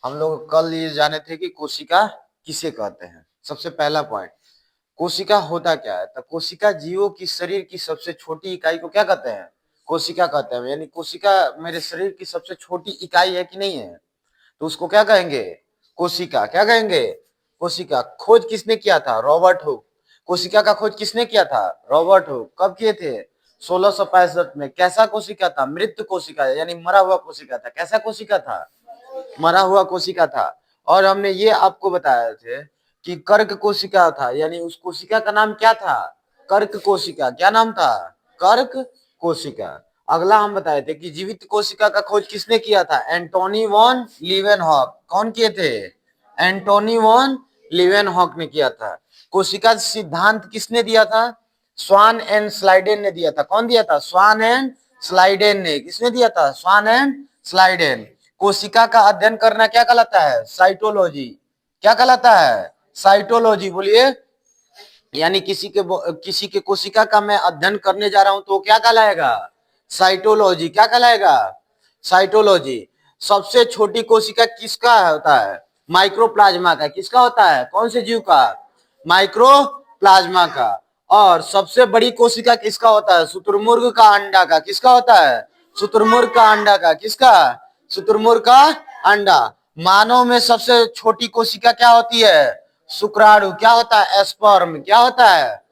हम लोग कल ये जाने थे कि कोशिका किसे कहते हैं। सबसे पहला पॉइंट, कोशिका होता क्या है? तो कोशिका जीवों की शरीर की सबसे छोटी इकाई को क्या कहते हैं? कोशिका कहते हैं। यानी कोशिका मेरे शरीर की सबसे छोटी इकाई है कि नहीं है, तो उसको क्या कहेंगे? कोशिका। क्या कहेंगे? कोशिका। खोज किसने किया था? Robert Hooke. कोशिका का खोज किसने किया था? Robert Hooke. कब किए थे? 1665 में। कैसा कोशिका था? मृत कोशिका, यानी मरा हुआ कोशिका था। कैसा कोशिका था? मरा हुआ कोशिका था। और हमने ये आपको बताया थे कि कर्क कोशिका था, यानी उस कोशिका का नाम क्या था? कर्क कोशिका। क्या नाम था? कर्क कोशिका। अगला हम बताए थे कि जीवित कोशिका का खोज किसने किया था? Antony von Leeuwenhoek. कौन किए थे? एंटोनी वॉन लीवेनहॉक ने किया था। कोशिका सिद्धांत किसने दिया था? स्वान एंड स्लाइडेन ने दिया था। कौन दिया था? स्वान एंड स्लाइडेन ने। किसने दिया था? स्वान एंड स्लाइडेन। कोशिका का अध्ययन करना क्या कहलाता है? साइटोलॉजी। क्या कहलाता है? साइटोलॉजी। बोलिए। यानी किसी के कोशिका का मैं अध्ययन करने जा रहा हूं तो क्या कहलाएगा? साइटोलॉजी। क्या कहलाएगा? साइटोलॉजी। सबसे छोटी कोशिका किसका होता है? माइक्रोप्लाज्मा का। किसका होता है? कौन से जीव का? माइक्रोप्लाज्मा का। और सबसे बड़ी कोशिका किसका होता है? शुतुरमुर्ग का अंडा का। किसका होता है? शुतुरमुर्ग का अंडा का। किसका? शुतुरमुर्ग का अंडा। मानव में सबसे छोटी कोशिका क्या होती है? शुक्राणु। क्या होता है? एस्पर्म। क्या होता है?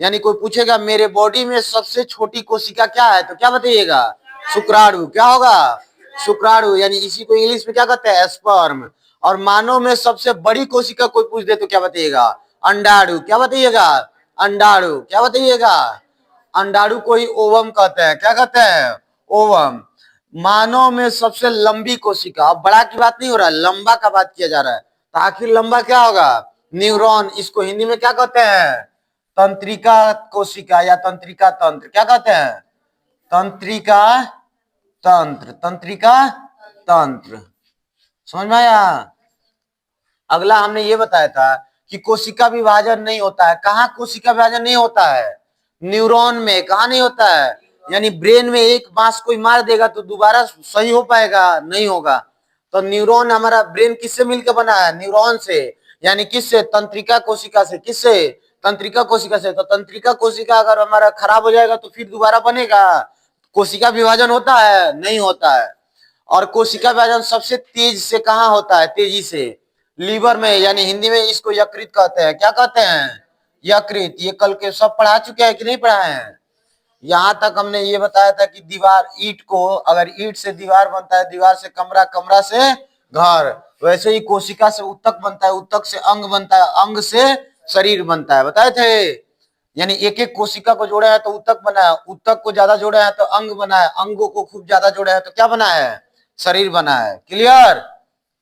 यानी कोई पूछेगा मेरे बॉडी में सबसे छोटी कोशिका क्या है, तो क्या बताइएगा? शुक्राणु। क्या होगा? शुक्राणु। यानी इसी को इंग्लिश में क्या कहते हैं? एस्पर्म। और मानव में सबसे बड़ी कोशिका कोई पूछ दे तो क्या बताइएगा? अंडाणु। क्या बताइएगा? अंडाणु। क्या बताइएगा? अंडाणु को ही ओवम कहते हैं। क्या कहते हैं? ओवम। मानव में सबसे लंबी कोशिका, अब बड़ा की बात नहीं हो रहा है, लंबा का बात किया जा रहा है। तो आखिर लंबा क्या होगा? न्यूरॉन। इसको हिंदी में क्या कहते हैं? तंत्रिका कोशिका या तंत्रिका तंत्र। क्या कहते हैं? तंत्रिका तंत्र। तंत्रिका तंत्र। समझ में आया? अगला हमने ये बताया था कि कोशिका विभाजन नहीं होता है। कहाँ कोशिका विभाजन नहीं होता है? न्यूरॉन में। कहाँ नहीं होता है? यानी ब्रेन में एक बांस कोई मार देगा तो दोबारा सही हो पाएगा? नहीं होगा। तो न्यूरॉन, हमारा ब्रेन किससे मिलकर बना है? न्यूरॉन से। यानी किससे? तंत्रिका कोशिका से। किससे? तंत्रिका कोशिका से। तो तंत्रिका कोशिका अगर हमारा खराब हो जाएगा तो फिर दोबारा बनेगा? कोशिका विभाजन होता है? नहीं होता है। और कोशिका विभाजन सबसे तेज से कहाँ होता है? तेजी से लीवर में। यानी हिंदी में इसको यकृत कहते हैं। क्या कहते हैं? यकृत। ये कल के सब पढ़ा चुके हैं कि नहीं पढ़ाए हैं? यहां तक हमने ये बताया था कि दीवार, ईंट को, अगर ईंट से दीवार बनता है, दीवार से कमरा, कमरा से घर, वैसे ही कोशिका से उत्तक बनता है, उत्तक से अंग बनता है, अंग से शरीर बनता है। बताए थे? यानी एक एक कोशिका को जोड़ा है तो उत्तक बना है, उत्तक को ज्यादा जोड़ा है तो अंग बना है, अंगों को खूब ज्यादा जोड़ा है तो क्या बना है? शरीर बना है। क्लियर?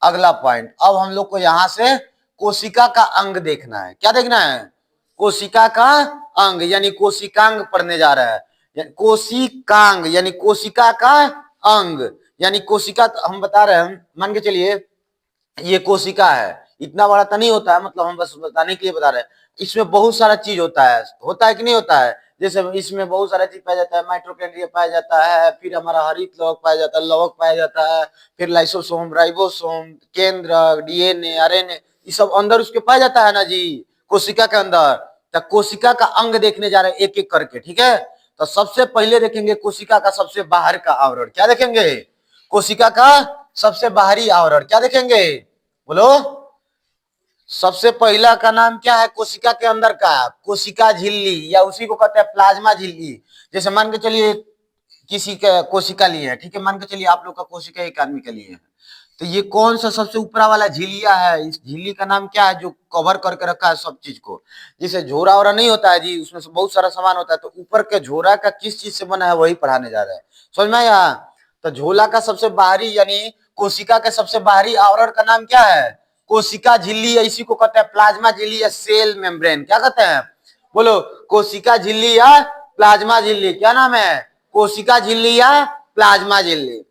अगला पॉइंट, अब हम लोग को यहां से कोशिका का अंग देखना है। क्या देखना है? कोशिका का अंग, यानी कोशिकांग पढ़ने जा रहा है। कोशिकांग यानी कोशिका का अंग। यानी कोशिका हम बता रहे हैं, मान के चलिए ये कोशिका है। इतना बड़ा तो नहीं होता है, मतलब हम बस बताने के लिए बता रहे हैं। इसमें बहुत सारा चीज होता है कि नहीं होता है? जैसे इसमें बहुत सारा चीज पाया जाता है। माइटोकॉन्ड्रिया पाया जाता है, फिर हमारा हरित लवक पाया जाता है, लवक पाया जाता है, फिर लाइसोसोम, राइबोसोम, केंद्र, डीएनए, आरएनए, ये सब अंदर उसके पाया जाता है ना जी, कोशिका के अंदर। तो कोशिका का अंग देखने जा रहे हैं एक एक करके। ठीक है? तो सबसे पहले देखेंगे कोशिका का सबसे बाहर का आवरण। क्या देखेंगे? कोशिका का सबसे बाहरी आवरण। क्या देखेंगे? बोलो। सबसे पहला का नाम क्या है? कोशिका के अंदर का कोशिका झिल्ली, या उसी को कहते हैं प्लाज्मा झिल्ली। जैसे मान के चलिए किसी का कोशिका लिए है, ठीक है, मान के चलिए आप लोग का कोशिका एक आदमी के लिए है, तो ये कौन सा सबसे ऊपरा वाला झिल्लिया है? इस झिल्ली का नाम क्या है जो कवर करके रखा है सब चीज को? जैसे झोरा वोरा नहीं होता है जी, उसमें से बहुत सारा सामान होता है, तो ऊपर के झोरा का किस चीज से बना है वही पढ़ाने जा रहे हैं। समझ में आया? तो झोला का सबसे बाहरी, यानी कोशिका के सबसे बाहरी आवरण का नाम क्या है? कोशिका झिल्ली, इसी को कहते हैं प्लाज्मा झिल्ली या सेल मेम्ब्रेन। क्या कहते हैं? बोलो। कोशिका झिल्ली या प्लाज्मा झिल्ली। क्या नाम है? कोशिका झिल्ली या प्लाज्मा झिल्ली।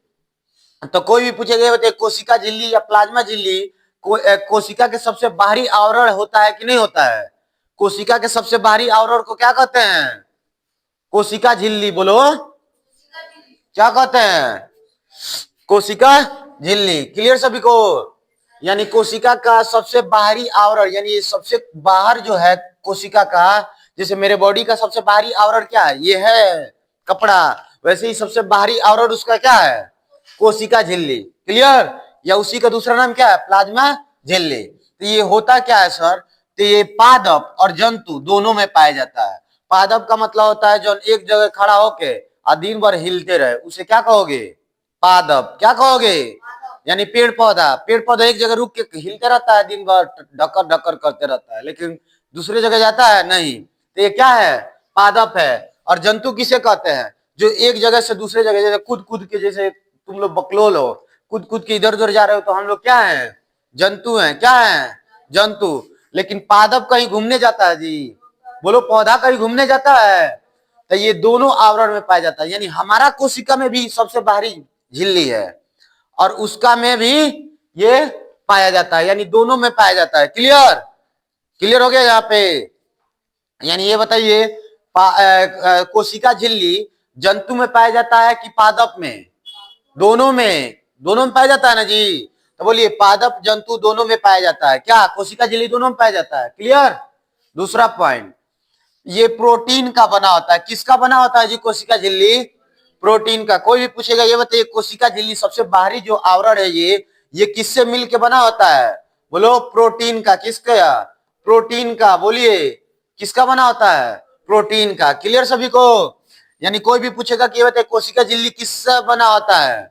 तो कोई भी पूछेगा बताइए कोशिका झिल्ली या प्लाज्मा झिल्ली, कोशिका के सबसे बाहरी आवरण होता है कि नहीं होता है? कोशिका के सबसे बाहरी आवरण को क्या कहते हैं? कोशिका झिल्ली। बोलो। क्या कहते हैं? कोशिका झिल्ली। क्लियर सभी को? यानी कोशिका का सबसे बाहरी आवरण, यानी सबसे बाहर जो है कोशिका का, जैसे मेरे बॉडी का सबसे बाहरी आवरण क्या है, ये है कपड़ा, वैसे ही सबसे बाहरी आवरण उसका क्या है, कोशिका झिल्ली। क्लियर? या उसी का दूसरा नाम क्या है, प्लाज्मा झिल्ली। तो ये होता क्या है सर, तो ये पादप और जंतु दोनों में पाया जाता है। पादप का मतलब होता है जो एक जगह खड़ा होके और दिन भर हिलते रहे, उसे क्या कहोगे, पादप। क्या कहोगे, यानी पेड़ पौधा। पेड़ पौधा एक जगह रुक के हिलते रहता है दिन भर, ढक्कर ढक्कर करते रहता है, लेकिन दूसरी जगह जाता है नहीं, तो ये क्या है, पादप है। और जंतु किसे कहते हैं, जो एक जगह से दूसरे जगह, जैसे कूद कूद के, जैसे तुम लोग बकलोल हो, कूद कूद के इधर उधर जा रहे हो, तो हम लोग क्या है, जंतु हैं। क्या है, जंतु। लेकिन पादप कहीं घूमने जाता है जी, बोलो, पौधा कहीं घूमने जाता है, तो ये दोनों आवरण में पाया जाता है। यानी हमारा कोशिका में भी सबसे बाहरी झिल्ली है और उसका में भी ये पाया जाता है, यानी दोनों में पाया जाता है। क्लियर? क्लियर हो गया यहाँ पे? यानी ये बताइए, कोशिका झिल्ली जंतु में पाया जाता है कि पादप में? दोनों में, दोनों में पाया जाता है ना जी। तो बोलिए, पादप जंतु दोनों में पाया जाता है क्या, कोशिका झिल्ली दोनों में पाया जाता है। क्लियर? दूसरा पॉइंट, ये प्रोटीन का बना होता है। किसका बना होता है जी कोशिका झिल्ली? प्रोटीन का। कोई भी पूछेगा ये बताइए, कोशिका झिल्ली सबसे बाहरी जो आवरण है ये किससे मिलके बना होता है? बोलो, प्रोटीन का। किसका? प्रोटीन का। बोलिए, किसका बना होता है? प्रोटीन का। क्लियर सभी को? यानी कोई भी पूछेगा कि ये बताइए, कोशिका झिल्ली किससे बना होता है?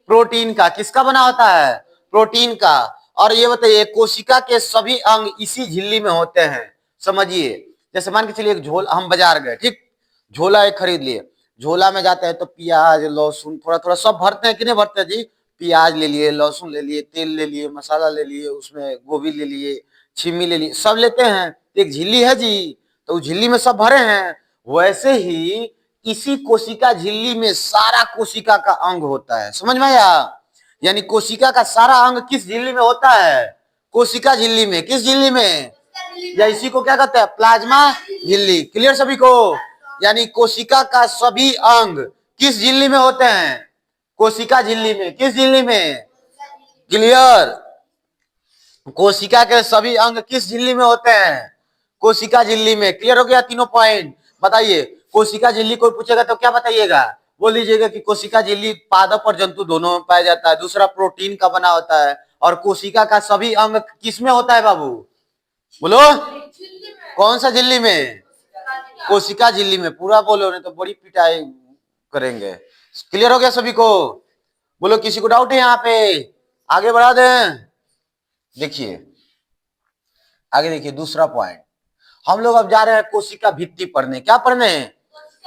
प्रोटीन का। किसका बना होता है? प्रोटीन का। और ये बताइए, कोशिका के सभी अंग इसी झिल्ली में होते हैं। समझिए, जैसे मान के चलिए एक झोला, हम बाजार गए, ठीक, झोला एक खरीद लिए। झोला में जाते हैं तो प्याज, लहसुन, थोड़ा थोड़ा सब भरते हैं कि नहीं भरते हैं जी? प्याज ले लिए, लहसुन ले लिए, तेल ले लिए, मसाला ले लिए, उसमें गोभी ले लिए, छिमी ले लिए, सब लेते हैं। एक झिल्ली है जी, तो उस झिल्ली में सब भरे हैं। वैसे ही इसी कोशिका झिल्ली में सारा कोशिका का अंग होता है। समझ में आया? यानी कोशिका का सारा अंग किस झिल्ली में होता है? कोशिका झिल्ली में। किस झिल्ली में? या इसी को क्या कहते हैं, प्लाज्मा झिल्ली। क्लियर सभी को? यानी कोशिका का सभी अंग किस झिल्ली में होते हैं? कोशिका झिल्ली में। किस झिल्ली में? क्लियर? कोशिका के सभी अंग किस झिल्ली में होते हैं? कोशिका झिल्ली में। क्लियर हो गया तीनों पॉइंट? बताइए, कोशिका झिल्ली कोई पूछेगा तो क्या बताइएगा? बोल दीजिएगा कि कोशिका झिल्ली पादप और जंतु दोनों में पाया जाता है। दूसरा, प्रोटीन का बना होता है। और कोशिका का सभी अंग किस में होता है बाबू? बोलो, कौन सा झिल्ली में? कोशिका झिल्ली में। पूरा बोलो, नहीं तो बड़ी पिटाई करेंगे। क्लियर हो गया सभी को? बोलो, किसी को डाउट है यहाँ पे? आगे बढ़ा दें? देखिए, आगे देखिए, दूसरा पॉइंट, हम लोग अब जा रहे हैं कोशिका भित्ति पढ़ने। क्या पढ़ने?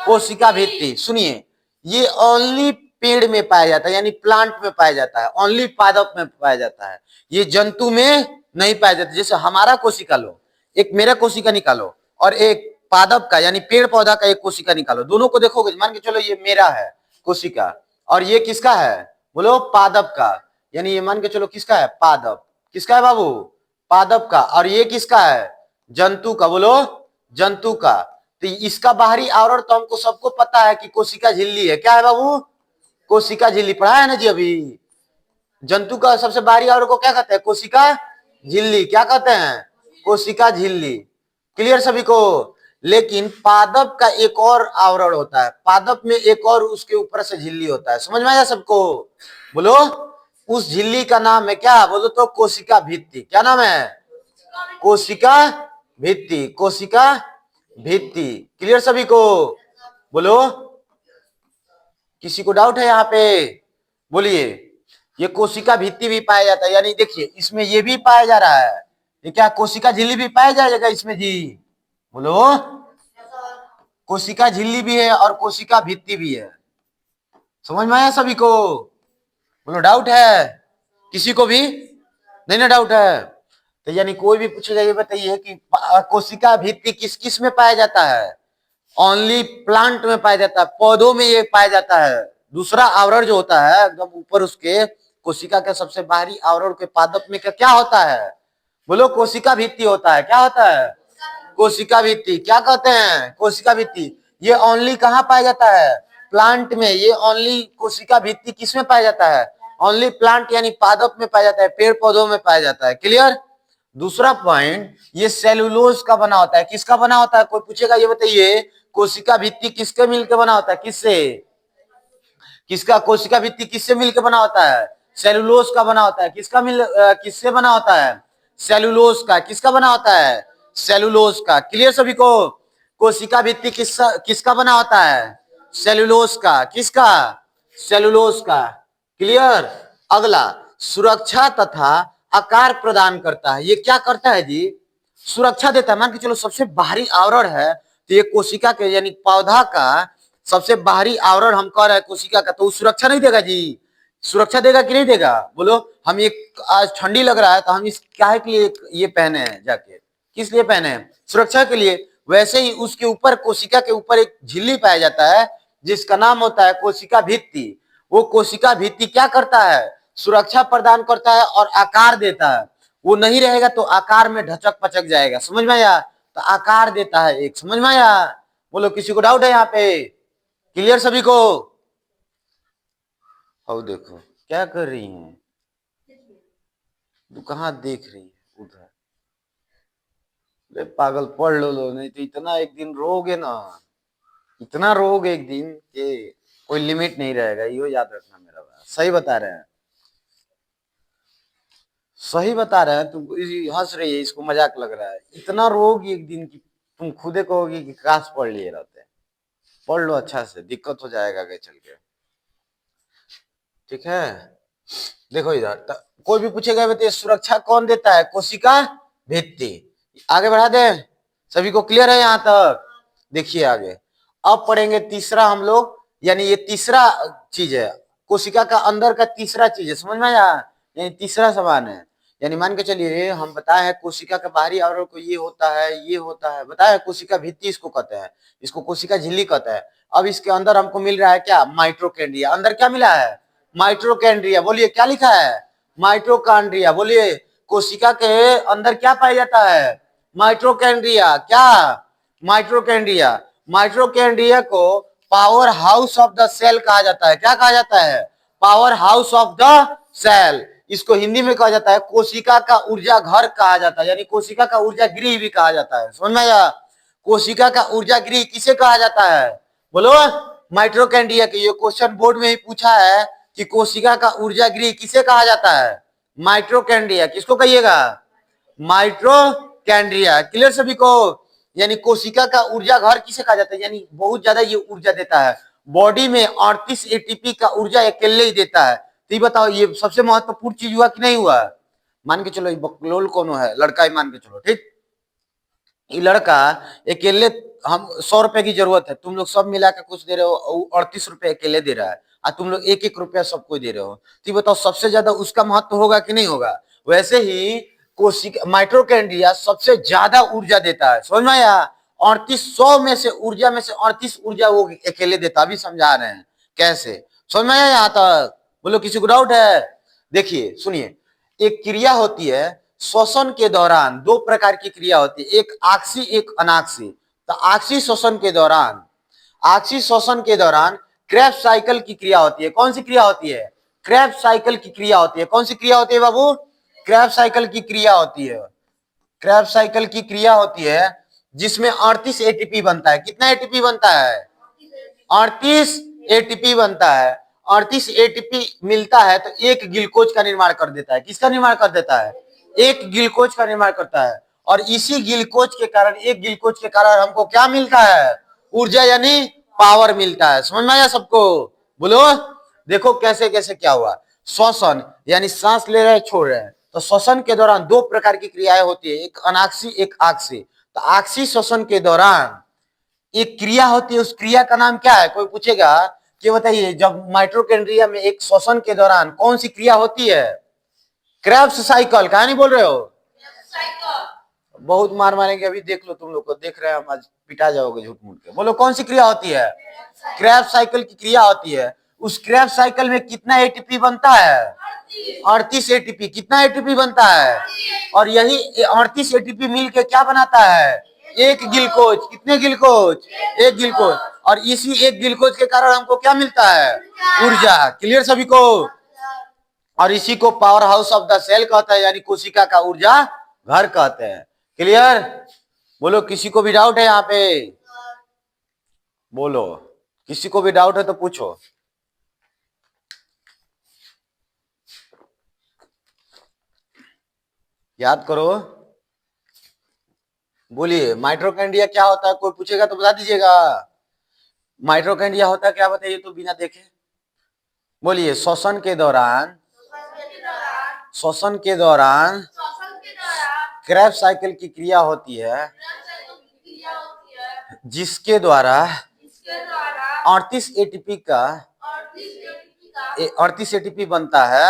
कोशिका भित्ति। सुनिए, ये ओनली पेड़ में पाया जाता है, यानी प्लांट में पाया जाता है, ओनली पादप में पाया जाता है। ये जंतु में नहीं पाया जाता। जैसे हमारा कोशिका लो, एक मेरा कोशिका निकालो, और एक पादप का यानी पेड़ पौधा का एक कोशिका निकालो, दोनों को देखोगे, मान के चलो ये मेरा है कोशिका, और ये किसका है? बोलो, पादप का। यानी ये मान के चलो किसका है? पादप। किसका है बाबू? पादप का। और ये किसका है? जंतु का। बोलो, जंतु का। तो इसका बाहरी आवरण तो हमको सबको पता है कि कोशिका झिल्ली है। क्या है बाबू? कोशिका झिल्ली। पढ़ा है ना जी अभी? जंतु का सबसे बाहरी आवरण को क्या कहते हैं? कोशिका झिल्ली। क्या कहते हैं? कोशिका झिल्ली। क्लियर सभी को? लेकिन पादप का एक और आवरण होता है, पादप में एक और उसके ऊपर से झिल्ली होता है। समझ में आया सबको? बोलो, उस झिल्ली का नाम है क्या? बोलो तो कोशिका भित्ति। क्या नाम है? कोशिका भित्ति। कोशिका भित्ति। क्लियर सभी को? बोलो, किसी को डाउट है यहाँ पे? बोलिए, ये कोशिका भित्ति भी पाया जाता है, यानी देखिए इसमें ये भी पाया जा रहा है, ये क्या कोशिका झिल्ली भी पाया जाएगा इसमें जी? बोलो, कोशिका झिल्ली भी है और कोशिका भित्ति भी है। समझ में आया सभी को? बोलो, डाउट है किसी को भी? नहीं ना डाउट है? तो यानी कोई भी पूछेगा ये बताइए कि कोशिका भित्ति किस किस में पाया जाता है? ओनली प्लांट में पाया जाता है, पौधों में ये पाया जाता है। दूसरा आवरण जो होता है एकदम ऊपर उसके, कोशिका के सबसे बाहरी आवरण के पादप में क्या होता है? बोलो, कोशिका भित्ति होता है। क्या होता है? कोशिका भित्ति। क्या कहते हैं? कोशिका भित्ति। ये ओनली कहाँ पाया जाता है? प्लांट में। ये ओनली कोशिका भित्ति किस में पाया जाता है? ओनली प्लांट यानी पादप में पाया जाता है, पेड़ पौधों में पाया जाता है। क्लियर। दूसरा पॉइंट, ये सेलुलोज का बना होता है। किसका बना होता है? कोई पूछेगा ये बताइए, कोशिका भित्ति किसके मिलकर बना होता है? किससे? किसका कोशिका भित्ति किससे मिलकर बना होता है? सेलुलोज का बना होता है। किससे बना होता है? सेलुलोज का। किसका बना होता है? सेलुलोज का। क्लियर सभी को? कोशिका भित्ति किसका बना होता है? सेलुलोज का। किसका? सेलुलोज का। क्लियर। अगला, सुरक्षा तथा आकार प्रदान करता है। ये क्या करता है जी? सुरक्षा देता है। मान के चलो सबसे बाहरी आवरण है, तो ये कोशिका के यानी पौधा का सबसे बाहरी आवरण हम कह रहे हैं कोशिका का, तो वो सुरक्षा नहीं देगा जी? सुरक्षा देगा कि नहीं देगा? बोलो। हम ये आज ठंडी लग रहा है तो हम इस काहे के लिए ये पहने हैं जाके? किस लिए पहने हैं? सुरक्षा के लिए। वैसे ही उसके ऊपर, कोशिका के ऊपर एक झिल्ली पाया जाता है जिसका नाम होता है कोशिका भित्ति। वो कोशिका भित्ति क्या करता है? सुरक्षा प्रदान करता है और आकार देता है। वो नहीं रहेगा तो आकार में ढचक पचक जाएगा। समझ में आया? तो आकार देता है एक। समझ में आया? बोलो, किसी को डाउट है यहाँ पे? क्लियर सभी को? और देखो क्या कर रही हैं तू, कहाँ देख रही है? उधर। अरे पागल, पढ़ लो नहीं तो इतना एक दिन रोगे ना, इतना रोगे एक दिन कि कोई लिमिट नहीं रहेगा। यो याद रखना मेरा बात। सही बता रहे हैं, सही बता रहे हैं। तुम हंस रही है, इसको मजाक लग रहा है। इतना रोगी एक दिन की तुम खुदे कहोगी कि काश पढ़ लिए रहते। पढ़ लो अच्छा से, दिक्कत हो जाएगा आगे चल के। ठीक है। देखो इधर, कोई भी पूछेगा बताइए सुरक्षा कौन देता है? कोशिका भित्ति। आगे बढ़ा दे। सभी को क्लियर है यहां तक? देखिए आगे, अब पढ़ेंगे तीसरा हम लोग, यानी ये तीसरा चीज है कोशिका का अंदर का तीसरा चीज है। समझ में आया? यानी तीसरा समान है। यानी मान के चलिए हम बताए हैं कोशिका का बाहरी आवरण को ये होता है, ये होता है, बताया कोशिका भित्ति इसको कहते हैं, इसको कोशिका झिल्ली कहते हैं। अब इसके अंदर हमको मिल रहा है क्या? माइटोकॉन्ड्रिया। अंदर क्या मिला है? माइटोकॉन्ड्रिया। बोलिए क्या लिखा है? माइटोकॉन्ड्रिया। बोलिए, कोशिका के अंदर क्या पाया जाता है? माइटोकॉन्ड्रिया। क्या? माइटोकॉन्ड्रिया। माइटोकॉन्ड्रिया को power house of the cell कहा जाता है। क्या कहा जाता है? Power house of the cell. इसको हिंदी में कहा जाता है कोशिका का ऊर्जा घर कहा जाता है, यानी कोशिका का ऊर्जा गृह भी कहा जाता है। समझ में आया? कोशिका का ऊर्जा गृह किसे कहा जाता है? बोलो। माइटोकॉन्ड्रिया के। ये क्वेश्चन बोर्ड में ही पूछा है कि कोशिका का ऊर्जा गृह किसे कहा जाता है? माइटोकॉन्ड्रिया। किसको कहिएगा? माइटोकॉन्ड्रिया। क्लियर सभी को? यानी कोशिका का ऊर्जा घर किसे कहा जाता है? यानी बहुत ज्यादा ये ऊर्जा देता है। बॉडी में 38 एटीपी का ऊर्जा अकेले ही देता है। तो ये बताओ, ये सबसे महत्वपूर्ण चीज हुआ कि नहीं हुआ? मान के चलो बकलोल कौन है? लड़का ही मान के चलो। ठीक, ये लड़का अकेले, हम 100 रुपए की जरूरत है, तुम लोग सब मिला के कुछ दे रहे हो, 38 रुपए अकेले दे रहा है, और तुम लोग एक एक रुपया सबको दे रहे हो। तो बताओ सबसे ज्यादा उसका महत्व होगा कि नहीं होगा? वैसे ही कोशिका माइटोकॉन्ड्रिया सबसे ज्यादा ऊर्जा देता है। समझ में आया? 3800 में से ऊर्जा में से 38 ऊर्जा वो अकेले देता। अभी समझा रहे हैं कैसे। समझ में आया यहाँ तक? बोलो, किसी को डाउट है? देखिए सुनिए, एक क्रिया होती है श्वसन के दौरान। दो प्रकार की क्रिया होती है, एक आक्सी एक अनाक्सी। तो आक्सी श्वसन के दौरान, आक्सी श्वसन के दौरान क्रेब्स साइकिल की क्रिया होती है। कौन सी क्रिया होती है? क्रेब्स साइकिल की क्रिया होती है। कौन सी क्रिया होती है बाबू? क्रेब्स साइकिल की क्रिया होती है। क्रेब्स साइकिल की क्रिया होती है जिसमें 38 एटीपी बनता है। कितना एटीपी बनता है? 38 एटीपी बनता है। 38 एटीपी मिलता है तो एक ग्लूकोज का निर्माण कर देता है। किसका निर्माण कर देता है? एक ग्लूकोज का निर्माण करता है। और इसी ग्लूकोज के कारण, एक ग्लूकोज के कारण हमको क्या मिलता है? ऊर्जा यानी पावर मिलता है। समझ में आया सबको? बोलो। देखो कैसे कैसे क्या हुआ। श्वसन यानी सांस ले रहे छोड़ रहे हैं, तो श्वसन के दौरान दो प्रकार की क्रियाएं होती है, एक अनाक्सी एक आक्सी। तो आक्सी श्वसन के दौरान एक क्रिया होती है, उस क्रिया का नाम क्या है? कोई पूछेगा कि बताइए, जब माइटोकॉन्ड्रिया में एक श्वसन के दौरान कौन सी क्रिया होती है? Krebs cycle. कहा नहीं बोल रहे हो? बहुत मार मारेंगे अभी, देख लो तुम लोग को, देख रहे हैं हम, आज पिटा जाओगे झूठ मूठ के। बोलो कौन सी क्रिया होती है? क्रेब्स साइकिल की क्रिया होती है। उस क्रेब्स साइकिल में कितना एटीपी बनता है? 38 एटीपी। कितना एटीपी बनता है? और यही 38 एटीपी मिल के क्या बनाता है? एक ग्लूकोज। कितने ग्लूकोज? एक ग्लूकोज। और इसी एक ग्लूकोज के कारण हमको क्या मिलता है? ऊर्जा। क्लियर सभी को? और इसी को power house of the cell कहता है, यानी कोशिका का ऊर्जा घर कहते हैं। क्लियर? बोलो, किसी को भी डाउट है यहाँ पे? बोलो, किसी को भी डाउट है तो पूछो। याद करो, बोलिए। माइटोकॉन्ड्रिया क्या होता है? कोई पूछेगा तो बता दीजिएगा। माइटोकॉन्ड्रिया होता है क्या, बताइए तो बिना देखे। बोलिए। श्वसन के दौरान क्रेब्स साइकिल की क्रिया होती है, जिसके द्वारा 38 एटीपी का 38 एटीपी बनता है।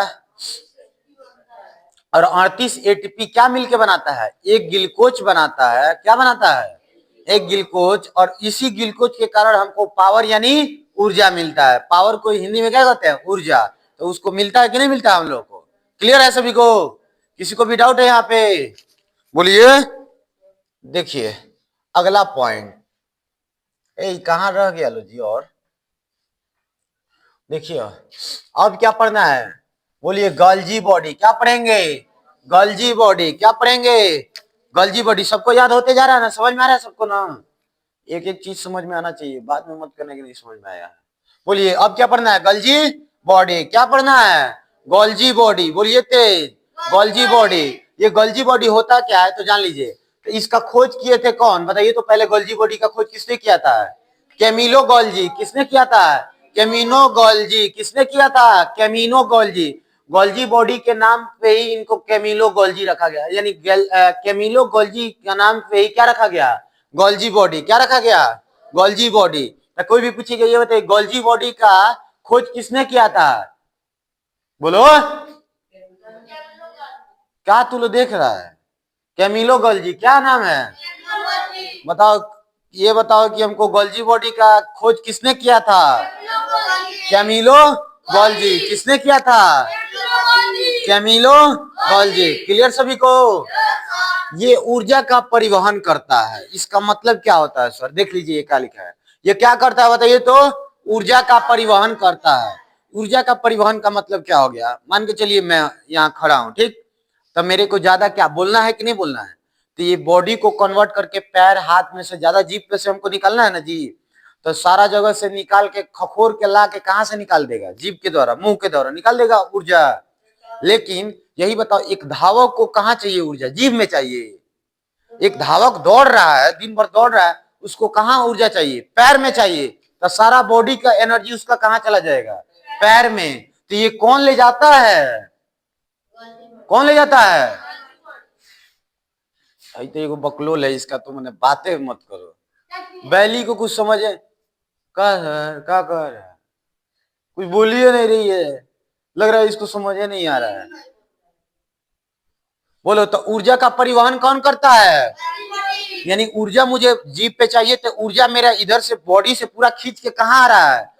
और 38 एटीपी क्या मिलके बनाता है? एक ग्लूकोज बनाता है। क्या बनाता है? एक ग्लूकोज। और इसी ग्लूकोज के कारण हमको पावर यानी ऊर्जा मिलता है। पावर को हिंदी में क्या कहते हैं? ऊर्जा। तो उसको मिलता है कि नहीं मिलता हम लोग को? क्लियर है सभी को? किसी को भी डाउट है यहाँ पे? बोलिए। देखिए अगला पॉइंट, कहाँ रह गया लो जी? और देखिए अब क्या पढ़ना है? बोलिए। Golgi body. क्या पढ़ेंगे? Golgi body. क्या पढ़ेंगे? Golgi body. सबको याद होते जा रहा है ना? समझ में आ रहा है सबको ना? एक एक चीज समझ में आना चाहिए, बाद में मत करने के नहीं समझ में आया है। बोलिए अब क्या पढ़ना है? Golgi body. क्या पढ़ना है? Golgi body. बोलिए तेज। Golgi body. ये गॉल्जी बॉडी होता क्या है तो जान लीजिए। तो इसका खोज किए थे कौन, बताइए तो? पहले गॉल्जी बॉडी का खोज किसने किया था? Camillo Golgi. किसने किया था? Camillo Golgi. किसने किया था? Camillo Golgi. गॉल्जी बॉडी के नाम पे ही इनको कैमिलो गॉल्जी रखा गया, यानी कैमिलो गॉल्जी का नाम पे ही क्या रखा गया? Golgi body. क्या रखा गया? Golgi body. तो कोई भी पूछेगा ये बताइए, गॉल्जी बॉडी का खोज किसने किया था? बोलो। क्या तू लोग देख रहा है? Camillo Golgi. क्या नाम है? बताओ, ये बताओ कि हमको गॉल्जी बॉडी का खोज किसने किया था? Camillo Golgi. किसने किया था? Camillo Golgi. क्लियर सभी को? ये ऊर्जा का परिवहन करता है। इसका मतलब क्या होता है सर? देख लीजिए क्या लिखा है। ये क्या करता है बताइए तो? ऊर्जा का परिवहन करता है। ऊर्जा का परिवहन का मतलब क्या हो गया? मान के चलिए मैं यहाँ खड़ा हूं, ठीक? तो मेरे को ज्यादा क्या बोलना है कि नहीं बोलना है? तो ये बॉडी को कन्वर्ट करके पैर हाथ में से ज्यादा जीभ पे से हमको निकालना है ना जी। तो सारा जगह से निकाल के खखोर के ला के कहां से निकाल देगा? जीभ के द्वारा, मुंह के द्वारा निकाल देगा ऊर्जा। लेकिन यही बताओ, एक धावक को कहाँ चाहिए ऊर्जा? जीभ में चाहिए। एक धावक दौड़ रहा है, दिन भर दौड़ रहा है, उसको कहाँ ऊर्जा चाहिए? पैर में चाहिए। तो सारा बॉडी का एनर्जी उसका कहाँ चला जाएगा? पैर में। तो ये कौन ले जाता है? कौन ले जाता है? तो एगो बकलोल है इसका, तो मैंने बातें मत करो। बैली को कुछ समझे? क्या कह रहा है? कुछ बोलिए नहीं रही है, लग रहा है इसको समझे नहीं आ रहा है। बोलो तो ऊर्जा का परिवहन कौन करता है? यानी ऊर्जा मुझे जीभ पे चाहिए, तो ऊर्जा मेरा इधर से बॉडी से पूरा खींच के कहाँ आ रहा है?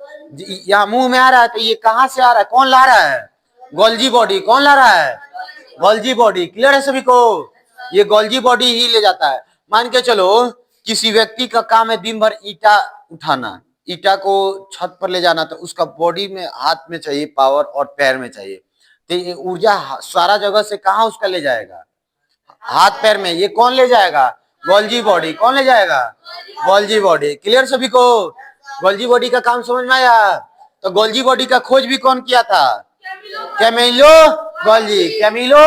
यहाँ मुंह में आ रहा है। तो ये कहाँ से आ रहा है? कौन ला रहा है? Golgi body. कौन ला रहा है? Golgi body. क्लियर है सभी को? ये गॉल्जी बॉडी ही ले जाता है। मान के चलो किसी व्यक्ति का काम है दिन भर ईटा उठाना, ईटा को छत पर ले जाना, तो उसका बॉडी में हाथ में चाहिए पावर और पैर में चाहिए। तो ये ऊर्जा सारा जगह से कहाँ उसका ले जाएगा? हाथ पैर में। ये कौन ले जाएगा? Golgi body. कौन ले जाएगा? Golgi body. क्लियर सभी को? गॉल्जी बॉडी का काम समझ में आया? तो गॉल्जी बॉडी का खोज भी कौन किया था? Camillo Golgi. Camillo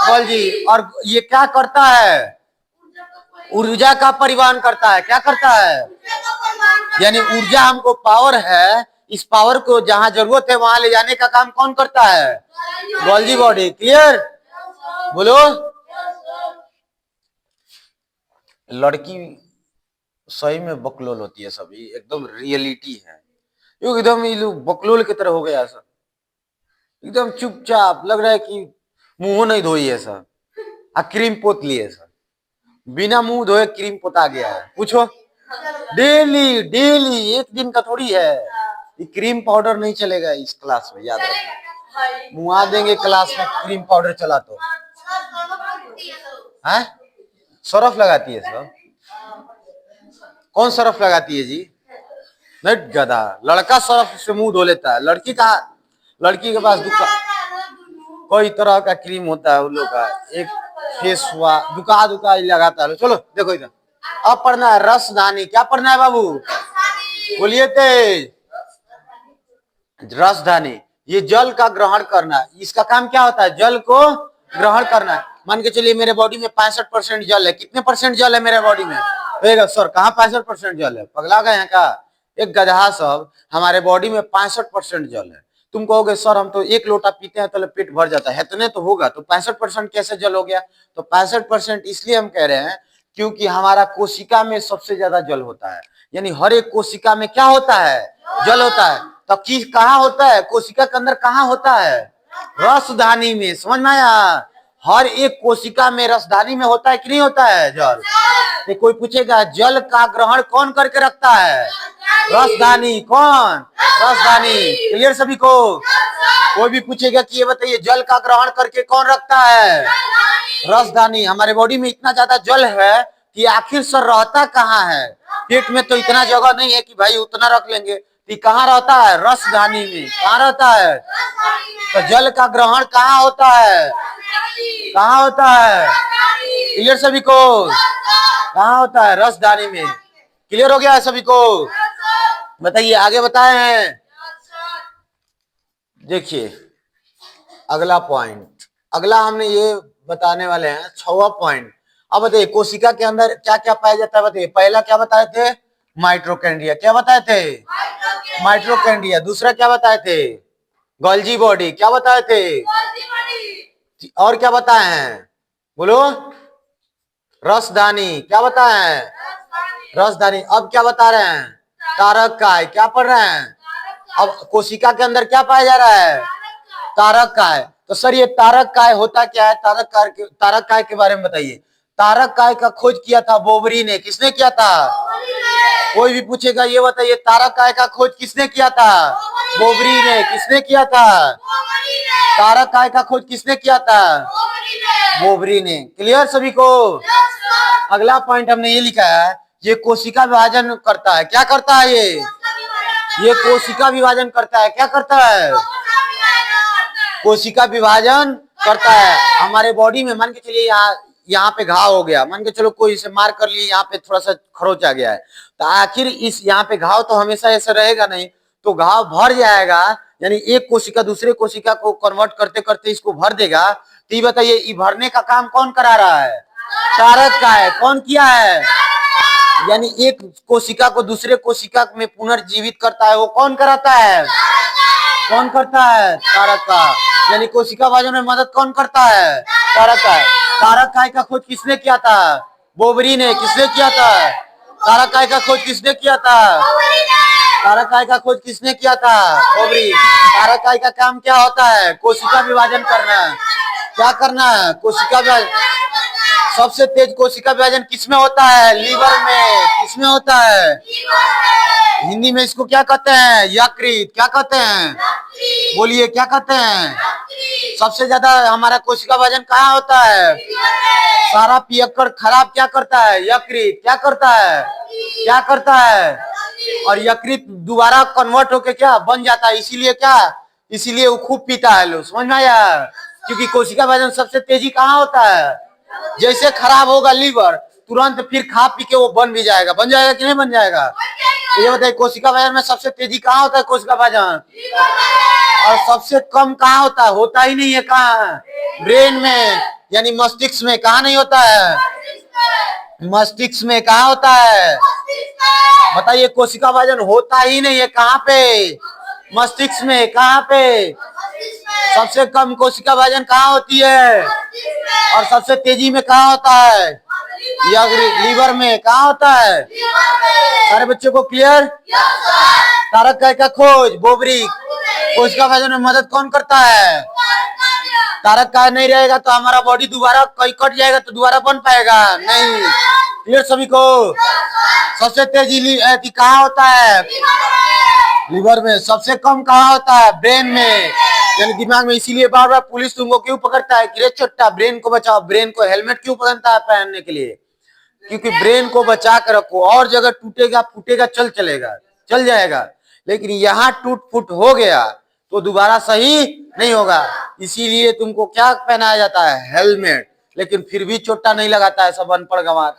Golgi. और ये क्या करता है? ऊर्जा का परिवहन करता है। क्या करता है? यानी ऊर्जा हमको पावर है, इस पावर को जहां जरूरत है वहां ले जाने का काम कौन करता है? Golgi body. क्लियर? बोलो। लड़की सही में बकलोल होती है सभी, एकदम रियलिटी है। एकदम ये लोग बकलोल की तरह हो गया सर, एकदम चुपचाप, लग रहा है कि मुंह नहीं धोई है सर, क्रीम पोत लिए सर, बिना मुंह धोए क्रीम पोता गया है। पूछो, डेली डेली, एक दिन का थोड़ी है। ये क्रीम पाउडर नहीं चलेगा इस क्लास में, याद रखो। मुआ देंगे क्लास में क्रीम पाउडर चला तो। है सरफ लगाती है सर? कौन सरफ लगाती है जी? नहीं गधा, लड़का सरफ से मुंह धो लेता है, लड़की का, लड़की के पास दुकान। कोई तरह का क्रीम होता है उन लोग का, एक फेस हुआ, दुका दुका लगाता है। चलो देखो इधर, अब पढ़ना है रसदानी। क्या पढ़ना है बाबू, बोलिए तेज। रसदानी, ये जल का ग्रहण करना, इसका काम क्या होता है, जल को ग्रहण करना है। मान के चलिए मेरे बॉडी में 65% जल है, कितने परसेंट जल है मेरे बॉडी में, सर कहाँ 65% जल है, पगला गए हैं क्या, एक गधा सब, हमारे बॉडी में 65% जल है। तुम कहोगे सर हम तो 1 लोटा पीते हैं तो पेट भर जाता है, इतने तो होगा, तो 65% कैसे जल हो गया, तो 65% इसलिए हम कह रहे हैं क्योंकि हमारा कोशिका में सबसे ज्यादा जल होता है, यानी हर एक कोशिका में क्या होता है, जल होता है। तो किस कहाँ होता है, कोशिका के अंदर कहाँ होता है, रसधानी में, समझ में आया, हर एक कोशिका में रसधानी में होता है कि नहीं होता है जल। तो कोई पूछेगा जल का ग्रहण कौन करके रखता है, रसधानी, कौन, रसधानी, क्लियर सभी को। कोई भी पूछेगा कि ये बताइए जल का ग्रहण करके कौन रखता है, रसधानी। हमारे बॉडी में इतना ज्यादा जल है कि आखिर सर रहता कहाँ है, पेट में तो इतना जगह नहीं है कि भाई उतना रख लेंगे, तो कहाँ रहता है, रसधानी में, कहाँ रहता है, तो जल का ग्रहण कहाँ होता है, कहाँ होता है, क्लियर सभी को, कहाँ होता है, रसधानी में। क्लियर हो गया है सभी को, बताइए आगे बताए हैं। देखिए अगला पॉइंट, अगला हमने ये बताने वाले हैं 6वां पॉइंट। अब बताइए कोशिका के अंदर क्या क्या पाया जाता है, बताइए। पहला क्या बताए थे, माइटोकॉन्ड्रिया, क्या बताए थे, माइटोकॉन्ड्रिया। दूसरा क्या बताए थे, गोल्जी बॉडी, क्या बताए थे, और क्या बताए हैं, बोलो, रसदानी, क्या बताए हैं, रसदानी। अब क्या बता रहे हैं, तारक काय, क्या पढ़ रहे हैं। अब कोशिका के अंदर क्या पाया जा रहा है, तारक काय। तो सर ये तारक काय होता क्या है, तारक काय के बारे में बताइए। तारक काय का खोज किया था बोबरी ने, किसने किया था, कोई भी पूछेगा ये बताइए तारक काय का खोज किसने किया था, बोबरी ने, किसने किया था, तारक काय का खोज किसने किया था, बोबरी ने। क्लियर सभी को। अगला पॉइंट हमने ये लिखा है, ये कोशिका विभाजन करता है, क्या करता है ये कोशिका विभाजन करता है, क्या करता है, कोशिका विभाजन करता है। हमारे बॉडी में मान के चलिए यहाँ पे घाव हो गया, मान के चलो कोई इसे मार कर लिए, यहाँ पे थोड़ा सा खरोच आ गया है, तो आखिर इस यहाँ पे घाव तो हमेशा ऐसा रहेगा नहीं, तो घाव भर जाएगा, यानी एक कोशिका दूसरे कोशिका को कन्वर्ट करते करते इसको भर देगा। तो ये बताइए ये भरने का काम कौन करा रहा है, तारक का है, कौन किया है, यानी एक कोशिका को दूसरे कोशिका में पुनर्जीवित करता है, वो कौन कराता है, कौन करता है, तारक का। यानी कोशिका विभाजन में मदद कौन करता है, तारक का। तारक काय का खोज किसने किया था, बोबरी ने, किसने किया था, तारक काय का खोज किसने किया था, तारक काय का खोज किसने किया था, बोबरी। तारक काय का काम क्या होता है, कोशिका विभाजन करना, क्या करना है, कोशिका विभाजन। सबसे तेज कोशिका विभाजन किसमें होता है, लीवर में, किसमें होता है, हिंदी में इसको क्या कहते हैं, यकृत, क्या कहते हैं, बोलिए क्या कहते हैं। सबसे ज्यादा हमारा कोशिका विभाजन कहाँ होता है, सारा पियक्कड़ खराब क्या करता है, यकृत, क्या करता है, क्या करता है, और यकृत दोबारा कन्वर्ट होके क्या बन जाता है, इसीलिए क्या, इसीलिए वो खूब पीता है लोग, समझ में आया। क्योंकि कोशिका विभाजन सबसे तेजी कहाँ होता है, जैसे खराब होगा लीवर तुरंत फिर खा पी के वो बन भी जाएगा, बन जाएगा कि नहीं बन जाएगा। तो ये बताइए कोशिका विभाजन में सबसे तेजी कहाँ होता है, कोशिका विभाजन, और सबसे कम कहाँ होता है, होता ही नहीं है, कहाँ, ब्रेन में, यानी मस्तिष्क में, कहाँ नहीं होता है, मस्तिष्क में, कहाँ होता है, बताइए कोशिका विभाजन होता ही नहीं है, कहाँ पे, मस्तिष्क में, कहाँ पे। सबसे कम कोशिका विभाजन कहाँ होती है, और सबसे तेजी में कहाँ होता है, लीवर में, कहाँ होता है। सारे बच्चों को क्लियर। तारक काय का खोज बोबरी, कोशिका विभाजन में मदद कौन करता है, तारक काय नहीं रहेगा तो हमारा बॉडी दोबारा कहीं कट जाएगा तो दोबारा बन पाएगा नहीं। क्लियर सभी को। सबसे तेजी कहाँ होता है, लीवर में। सबसे कम कहाँ होता है, ब्रेन में, यानी दिमाग में। इसीलिए बार बार पुलिस तुमको क्यों पकड़ता है कि रे छोटा ब्रेन को बचाओ, ब्रेन को हेलमेट क्यों पहनता है पहनने के लिए, क्योंकि ब्रेन को बचा कर रखो, और जगह टूटेगा फूटेगा चल जाएगा, लेकिन यहाँ टूट फूट हो गया तो दोबारा सही नहीं होगा। इसीलिए तुमको क्या पहनाया जाता है, हेलमेट। लेकिन फिर भी चोट्टा नहीं लगाता है सब अनपढ़ गंवार।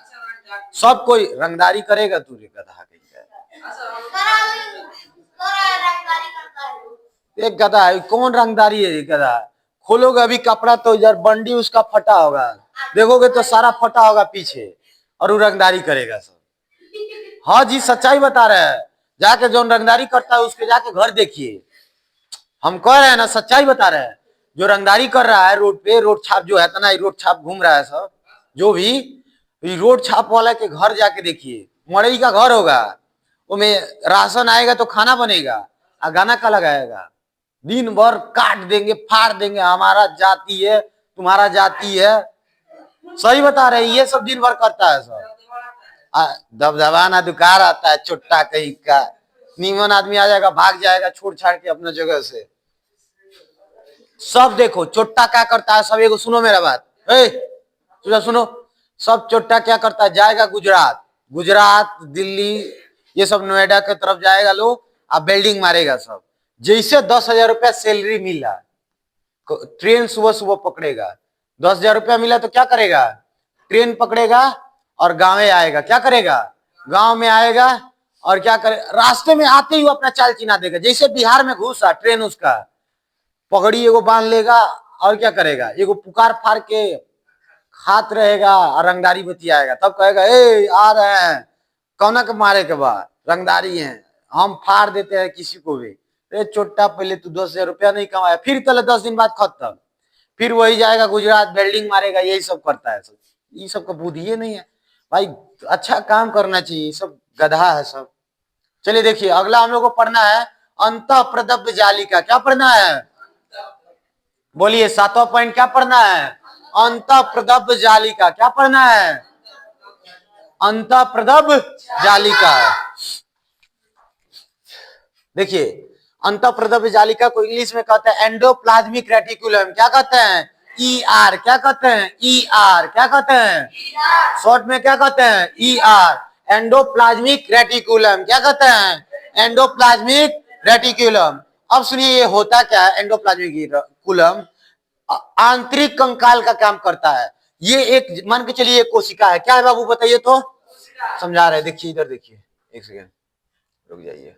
सब कोई रंगदारी करेगा, तू गधा कहीं एक गधा है, कौन रंगदारी है ये गधा। खोलोगे अभी कपड़ा तो इधर बंडी उसका फटा होगा, देखोगे तो सारा फटा होगा पीछे, और वो रंगदारी करेगा सब। हाँ जी, सच्चाई बता रहे हैं। जाके जो रंगदारी करता है उसके जाके घर देखिए। हम कह रहे हैं ना, सच्चाई बता रहे हैं। जो रंगदारी कर रहा है रोड पे, रोड छाप जो है तना, रोड छाप घूम रहा है सब, जो भी रोड छाप वाला के घर जाके देखिए। मड़ई का घर होगा, उसमें राशन आएगा तो खाना बनेगा, और गाना का लगाएगा। दिन भर काट देंगे, फाड़ देंगे, हमारा जाति है, तुम्हारा जाति है। सही बता रहे, ये सब दिन भर करता है सब। दबदबाना दुकार आता है, चुट्टा कहीं का। नीमन आदमी आ जाएगा, भाग जाएगा छोड़ छाड़ के अपने जगह से। सब देखो चोट्टा क्या करता है सब। एगो सुनो मेरा बात, तुझा सुनो। सब चोट्टा क्या करता है, जाएगा गुजरात, गुजरात दिल्ली ये सब नोएडा के तरफ जाएगा लोग, अब बिल्डिंग मारेगा सब। जैसे 10,000 रुपया सैलरी मिला, ट्रेन सुबह सुबह पकड़ेगा। 10,000 रुपया मिला तो क्या करेगा, ट्रेन पकड़ेगा और गाँव आएगा। क्या करेगा, गांव में आएगा और क्या करे, रास्ते में आते ही वो अपना चाल चिन्हा देगा। जैसे बिहार में घुसा ट्रेन, उसका पगड़ी एगो बांध लेगा और क्या करेगा, एगो पुकार फाड़ के हाथ रहेगा और रंगदारी बतियाएगा। तब कहेगा ए आ रहे हैं, कौना के मारे के बाद रंगदारी है, हम फाड़ देते हैं किसी को भी। ए चोट्टा, पहले तू 10,000 रुपया नहीं कमाया, फिर तले 10 दिन बाद खत्म। फिर वही जाएगा गुजरात, बिल्डिंग मारेगा, यही सब करता है सब। ये सब का बुद्धि नहीं है भाई। अच्छा काम करना चाहिए, सब गधा है सब। चलिए देखिए, अगला हम लोग को पढ़ना है अंतः प्रदब्ध जालिका। क्या पढ़ना है, बोलिए, 7वां पॉइंट क्या पढ़ना है, अंतः प्रदब्ध जालिका। क्या पढ़ना है, अंतः प्रदब्ध जालिका। देखिए, अंतः प्रदब्ध जालिका को इंग्लिश में कहते हैं एंडोप्लाज्मिक रेटिकुलम। क्या कहते हैं, ER। क्या कहते हैं, ER। क्या कहते हैं, शॉर्ट में क्या कहते हैं, ER, एंडोप्लाज्मिक रेटिकुलम। क्या कहते हैं, एंडोप्लाज्मिक रेटिकुलम। अब सुनिए, ये होता क्या है एंडोप्लाज्मिक रेटिकुलम, आंतरिक कंकाल का काम करता है। ये एक मान के चलिए कोशिका है। क्या है बाबू बताइए तो, समझा रहे। देखिए इधर देखिए, एक सेकेंड रुक जाइए।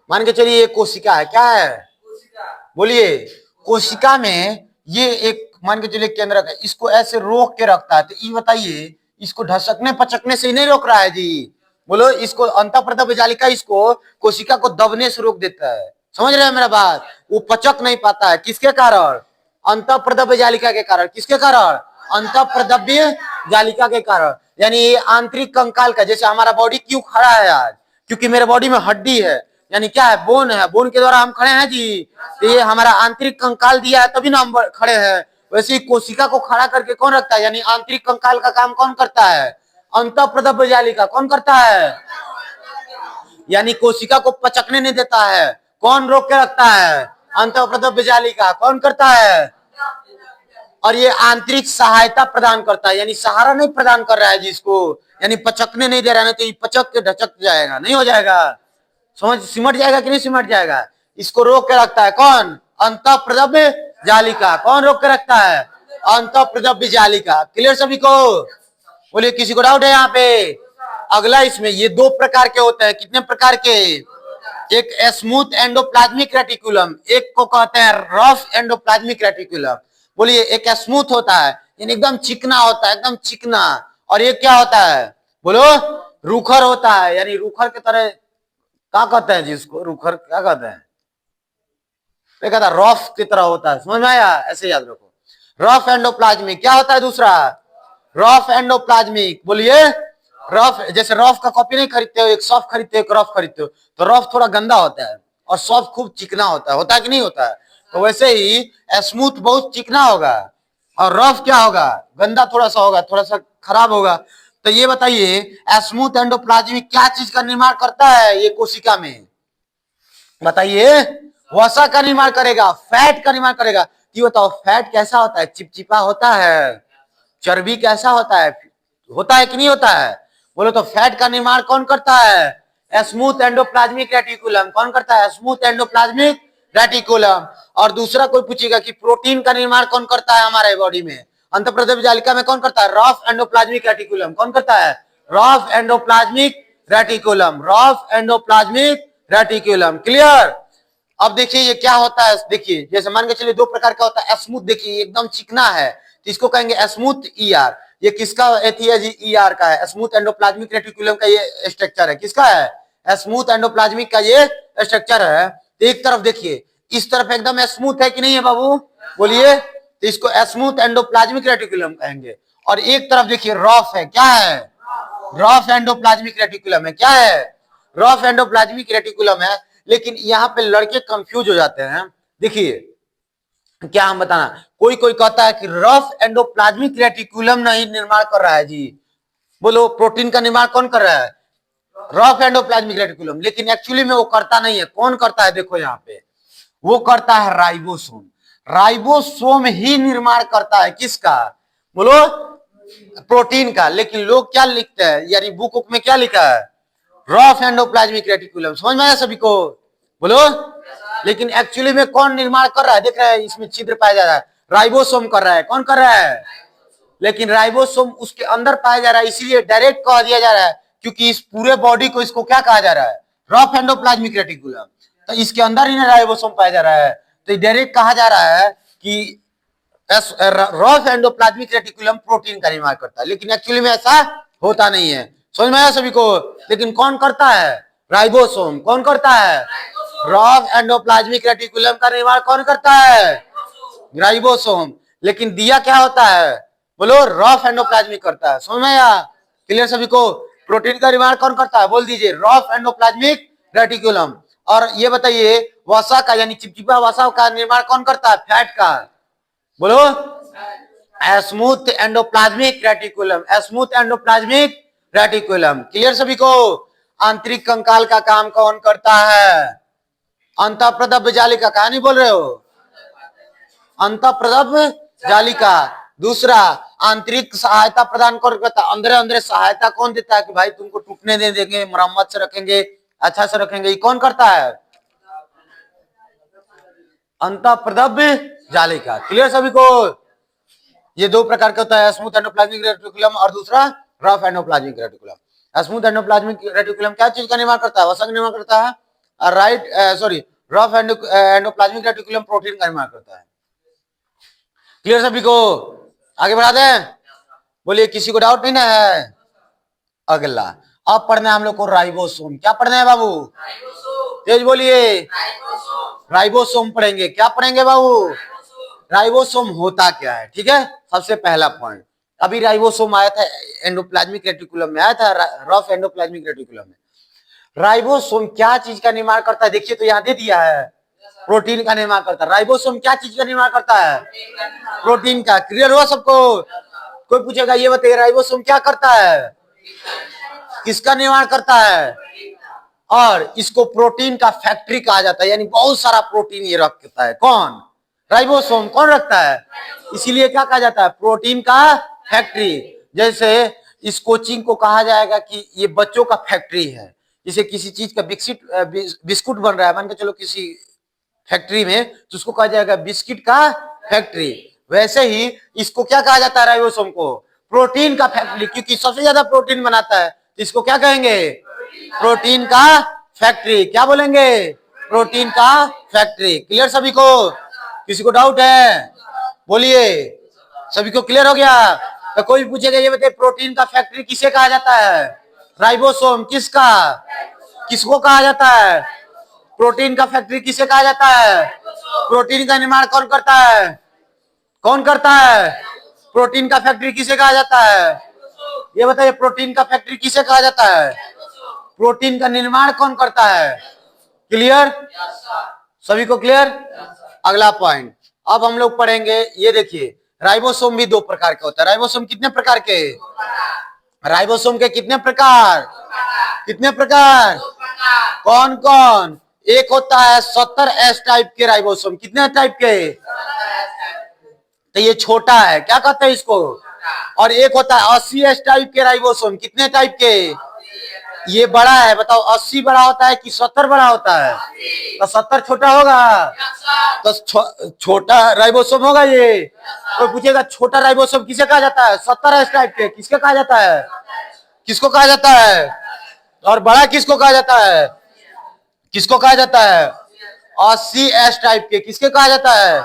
मान के चलिए ये कोशिका है। क्या है, बोलिए, कोशिका में ये एक मान के चलिए केंद्रक है, इसको ऐसे रोक के रखता है। तो ये बताइए, इसको ढसकने पचकने से ही नहीं रोक रहा है जी, बोलो। इसको अंतः प्रदब्ध जालिका इसको कोशिका को दबने से रोक देता है। समझ रहे हैं मेरा बात, वो पचक नहीं पाता है। किसके कारण, अंतः प्रदब्ध जालिका के कारण। किसके कारण, अंतः प्रदब्ध जालिका के कारण। यानी ये आंतरिक कंकाल का, जैसे हमारा बॉडी क्यों खड़ा है आज, क्योंकि मेरे बॉडी में हड्डी है, यानी क्या है, बोन है, बोन के द्वारा हम खड़े हैं जी। तो ये हमारा आंतरिक कंकाल दिया है तभी ना हम खड़े हैं। वैसे ही कोशिका को खड़ा करके कौन रखता है, यानी आंतरिक कंकाल का काम कौन करता है, अंतः प्रदब्ध जालिका। कौन करता है, यानी कोशिका को पचकने नहीं देता है, कौन रोक के रखता है, अंतः प्रदब्ध जालिका। कौन करता है, और ये आंतरिक सहायता प्रदान करता है, यानी सहारा नहीं प्रदान कर रहा है जिसको, यानी पचकने नहीं दे रहा है, तो ये पचक के ढचक जाएगा, नहीं हो जाएगा। समझ, सिमट जाएगा कि नहीं सिमट जाएगा। इसको रोक के रखता है कौन, अंतः प्रदब्ध जालिका। कौन रोक के रखता है, अंतः प्रदब्ध जालिका। क्लियर सभी को, बोलिए, किसी को डाउट है यहाँ पे। अगला, इसमें ये 2 प्रकार के होते हैं। कितने प्रकार के, एक स्मूथ एंडोप्लाज्मिक रेटिकुलम, एक को कहते हैं रफ एंडोप्लाज्मिक रेटिकुलम। बोलिए, एक स्मूथ होता है, यानी एकदम चिकना होता है, एकदम चिकना। और ये क्या होता है, बोलो, रूखर होता है, यानी रूखर के तरह। क्या कहते हैं जिसको रूखर, क्या कहते हैं, कहता रफ की तरह होता है। समझ में आया, ऐसे याद रखो। रफ एंडोप्लाज्मिक क्या होता है, दूसरा रफ एंडोप्लाज्मिक। बोलिए, रफ, जैसे रफ का कॉपी नहीं खरीदते हो, एक सॉफ्ट खरीदते हो, एक रफ खरीदते हो, तो रफ थोड़ा गंदा होता है और सॉफ्ट खूब चिकना होता है कि नहीं होता है। तो वैसे ही स्मूथ बहुत चिकना होगा और रफ क्या होगा, गंदा थोड़ा सा होगा, थोड़ा सा खराब होगा। तो ये बताइए, स्मूथ एंडोप्लाज्मिक क्या चीज का निर्माण करता है ये कोशिका में, बताइए। वसा का निर्माण करेगा, फैट का निर्माण करेगा। ये बताओ, फैट कैसा होता है, चिपचिपा होता है, चर्बी कैसा होता है कि नहीं होता है, बोलो। तो फैट का निर्माण कौन करता है, स्मूथ एंडोप्लाज्मिक रेटिकुलम। कौन करता है? Smooth endoplasmic reticulum. और दूसरा कोई पूछेगा कि प्रोटीन का निर्माण कौन करता है हमारे बॉडी में? अंतःप्रदेश जालिका में कौन करता है? Rough endoplasmic reticulum. कौन करता है? Rough endoplasmic reticulum. Rough endoplasmic reticulum. Clear? अब देखिए ये क्या होता है, देखिए जैसे मान के चलिए दो प्रकार का होता है। स्मूथ देखिए एकदम चिकना है तो इसको कहेंगे स्मूथ ईआर। ये किसका एथी है जी? ईआर का है। स्मूथ एंडोप्लाज्मिक रेटिकुलम का ये स्ट्रक्चर है। किसका है? स्मूथ एंडोप्लाज्मिक का ये स्ट्रक्चर है। तो एक तरफ देखिए, इस तरफ एकदम स्मूथ है कि नहीं है बाबू? बोलिए। तो इसको स्मूथ एंडोप्लाज्मिक रेटिकुलम कहेंगे। और एक तरफ देखिए रफ है। क्या है? रफ एंडोप्लाज्मिक रेटिकुलम है। क्या है? रफ एंडोप्लाज्मिक रेटिकुलम है। लेकिन यहाँ पे लड़के कंफ्यूज हो जाते हैं। देखिए क्या हम बताना, कोई कोई कहता है कि रफ एंडोप्लाज्मिक रेटिकुलम नहीं निर्माण कर रहा है जी। बोलो प्रोटीन का निर्माण कौन कर रहा है? Rough endoplasmic reticulum. लेकिन एक्चुअली में वो करता नहीं है। कौन करता है? देखो यहाँ पे वो करता है राइबोसोम। राइबोसोम ही निर्माण करता है किसका? बोलो प्रोटीन का। लेकिन लोग क्या लिखते हैं, यानी बुक में क्या लिखा है? Rough endoplasmic reticulum. समझ में आया सभी को? बोलो। लेकिन एक्चुअली में कौन निर्माण कर रहा है? देख रहे हैं इसमें छिद्र पाया जा रहा है, राइबोसोम कर रहा है। कौन कर रहा है? लेकिन राइबोसोम उसके अंदर पाया जा रहा है, इसीलिए डायरेक्ट कह दिया जा रहा है, क्योंकि इस पूरे बॉडी को इसको क्या कहा जा रहा है? Rough endoplasmic reticulum. तो इसके अंदर ही राइबोसोम पाया जा रहा है, तो डायरेक्ट कहा जा रहा है कि रफ एंडोप्लाज्मिक रेटिकुलम प्रोटीन का निर्माण करता है। लेकिन एक्चुअली में ऐसा होता नहीं है। समझ में आया सभी को? लेकिन कौन करता है? राइबोसोम। कौन करता है? रफ एंडोप्लाज्मिक रेटिकुलम का निर्माण कौन करता है? राइबोसोम। लेकिन दिया क्या होता है? बोलो रफ एंडोप्लाज्मिक करता है। समझ में आया? क्लियर सभी को? प्रोटीन का निर्माण कौन करता है? बोल दीजिए रफ एंडोप्लाज्मिक रेटिकुलम। और ये बताइए वसा का, यानी चिपचिपा वसा का निर्माण कौन करता है? फैट का। बोलो smooth endoplasmic reticulum. Smooth endoplasmic reticulum. Clear सभी को? आंतरिक कंकाल का काम कौन करता है? अंतःप्रदब्ध जालिका। कहा नहीं बोल रहे हो? अंतःप्रदब्ध जालिका। दूसरा आंतरिक सहायता प्रदान कौन करता है? अंदर अंदर सहायता कौन देता है कि भाई तुमको टूटने नहीं देंगे, मरम्मत से रखेंगे, अच्छा से रखेंगे? ये कौन करता है? अंतःप्रदब्ध जालिका। क्लियर सभी को? ये दो प्रकार का होता है, स्मूथ एंडोप्लाज्मिक रेटिकुलम और दूसरा rough endoplasmic reticulum. Smooth endoplasmic reticulum क्या चीज का निर्माण करता है? वसा का निर्माण करता है। Right sorry, rough endoplasmic reticulum protein का निर्माण करता है। क्लियर सभी को? आगे बढ़ा दें? बोलिए किसी को डाउट नहीं ना है? अगला अब पढ़ना है हम लोग को राइबोसोम। क्या पढ़ना है बाबू? तेज बोलिए। राइबोसोम पढ़ेंगे। क्या पढ़ेंगे बाबू? राइबोसोम होता क्या है? ठीक है, सबसे पहला पॉइंट। अभी राइबोसोम आया था एंडोप्लाज्मिक रेटिकुलम में, आया था रफ एंडोप्लाज्मिक रेटिकुलम में। राइबोसोम क्या चीज का निर्माण करता है? देखिए तो यहाँ दे दिया है, प्रोटीन का निर्माण करता है। राइबोसोम क्या चीज का निर्माण करता है? प्रोटीन का। क्लियर हुआ सबको? कोई पूछेगा ये बताइए राइबोसोम क्या करता है? किसका निर्माण करता है? और इसको प्रोटीन का फैक्ट्री कहा जाता है, यानी बहुत सारा प्रोटीन ये रखता है। कौन? राइबोसोम। कौन रखता है? इसीलिए क्या कहा जाता है? प्रोटीन का फैक्ट्री। जैसे इस कोचिंग को कहा जाएगा कि ये बच्चों का फैक्ट्री है। जैसे किसी चीज का बिस्कुट बन रहा है, मान के चलो किसी फैक्ट्री में, तो उसको कहा जाएगा बिस्किट का फैक्ट्री। वैसे ही इसको क्या कहा जाता है? राइबोसोम को प्रोटीन का फैक्ट्री, क्योंकि सबसे ज्यादा प्रोटीन बनाता है। तो इसको क्या कहेंगे? प्रोटीन का फैक्ट्री। क्या बोलेंगे? प्रोटीन का फैक्ट्री। क्लियर सभी को? किसी को डाउट है? बोलिए। सभी को क्लियर हो गया? तो कोई पूछेगा ये बताइए प्रोटीन का फैक्ट्री किसे कहा जाता है? राइबोसोम। किसका? किसको कहा जाता है? प्रोटीन का फैक्ट्री किसे कहा जाता है? प्रोटीन का निर्माण कौन करता है? कौन करता है? प्रोटीन का फैक्ट्री किसे कहा जाता है? ये बताइए प्रोटीन का फैक्ट्री किसे कहा जाता है? प्रोटीन का निर्माण कौन करता है? क्लियर सभी को? क्लियर। अगला पॉइंट अब हम लोग पढ़ेंगे। ये देखिए राइबोसोम भी दो प्रकार का होता है। राइबोसोम कितने प्रकार के? राइबोसोम के कितने प्रकार? कितने प्रकार? कौन कौन? एक होता है 70S टाइप के राइबोसोम। कितने टाइप के? तो ये छोटा है, क्या कहते हैं इसको? और एक होता है 80S टाइप के राइबोसोम। कितने टाइप के? ये बड़ा है, बताओ 80 बड़ा होता है कि 70 बड़ा होता है? तो 70 छोटा होगा, तो छोटा राइबोसोम होगा ये। कोई पूछेगा छोटा राइबोसोम किसे कहा जाता है? 70 एस टाइप के किसके कहा जाता है? किसको कहा जाता है? और बड़ा किसको कहा जाता है? किसको कहा जाता है? 80 एस टाइप के किसके कहा जाता है?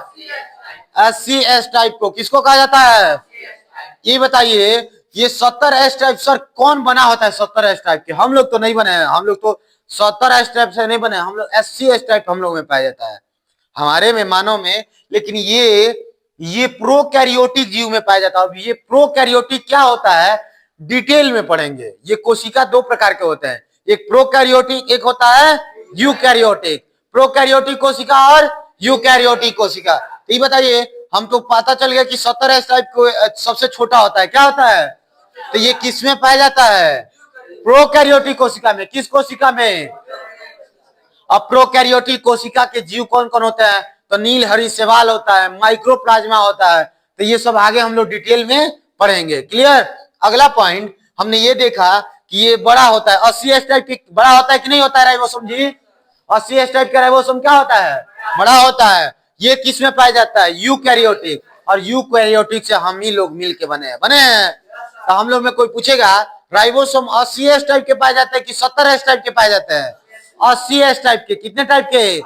80 एस टाइप को किसको कहा जाता है? ये बताइए, ये 70 एस टाइप सर कौन बना होता है? 70 एस टाइप के हम लोग तो नहीं बने हैं, हम लोग तो 70 एस टाइप से नहीं बने, हम लोग 80 एस टाइप हम लोग में पाया जाता है, हमारे में मानव में। लेकिन ये प्रोकैरियोटिक जीव में पाया जाता है। अब ये प्रोकैरियोटिक क्या होता है डिटेल में पढ़ेंगे। ये कोशिका दो प्रकार के होते हैं, एक प्रोकैरियोटिक, एक होता है यूकैरियोटिक। प्रोकैरियोटिक कोशिका और यूकैरियोटिक कोशिका। तो ये बताइए, हम तो पता चल गया कि 70 एस टाइप को सबसे छोटा होता है, क्या होता है? तो ये किस में पाया जाता है? प्रोकैरियोटिक कोशिका में। किस कोशिका में? अब प्रोकैरियोटिक कोशिका के जीव कौन कौन होते हैं? तो नील हरि शैवाल होता है, माइक्रोप्लाज्मा होता है। तो ये सब आगे हम लोग डिटेल में पढ़ेंगे। क्लियर? अगला पॉइंट हमने ये देखा कि ये बड़ा होता है, 80 एस टाइप बड़ा होता है कि नहीं होता है राइबोसोम जी? 80 एस टाइप का राइबोसोम क्या होता है? बड़ा होता है। ये किस में पाया जाता है? यूकैरियोटिक। और यूकैरियोटिक से हम ही लोग मिल के बने हैं। तो हम लोग में कोई पूछेगा राइबोसोम 80 एस टाइप के पाए जाते हैं कि 70 एस टाइप के पाए जाते हैं? 80 एस टाइप के। कितने टाइप के?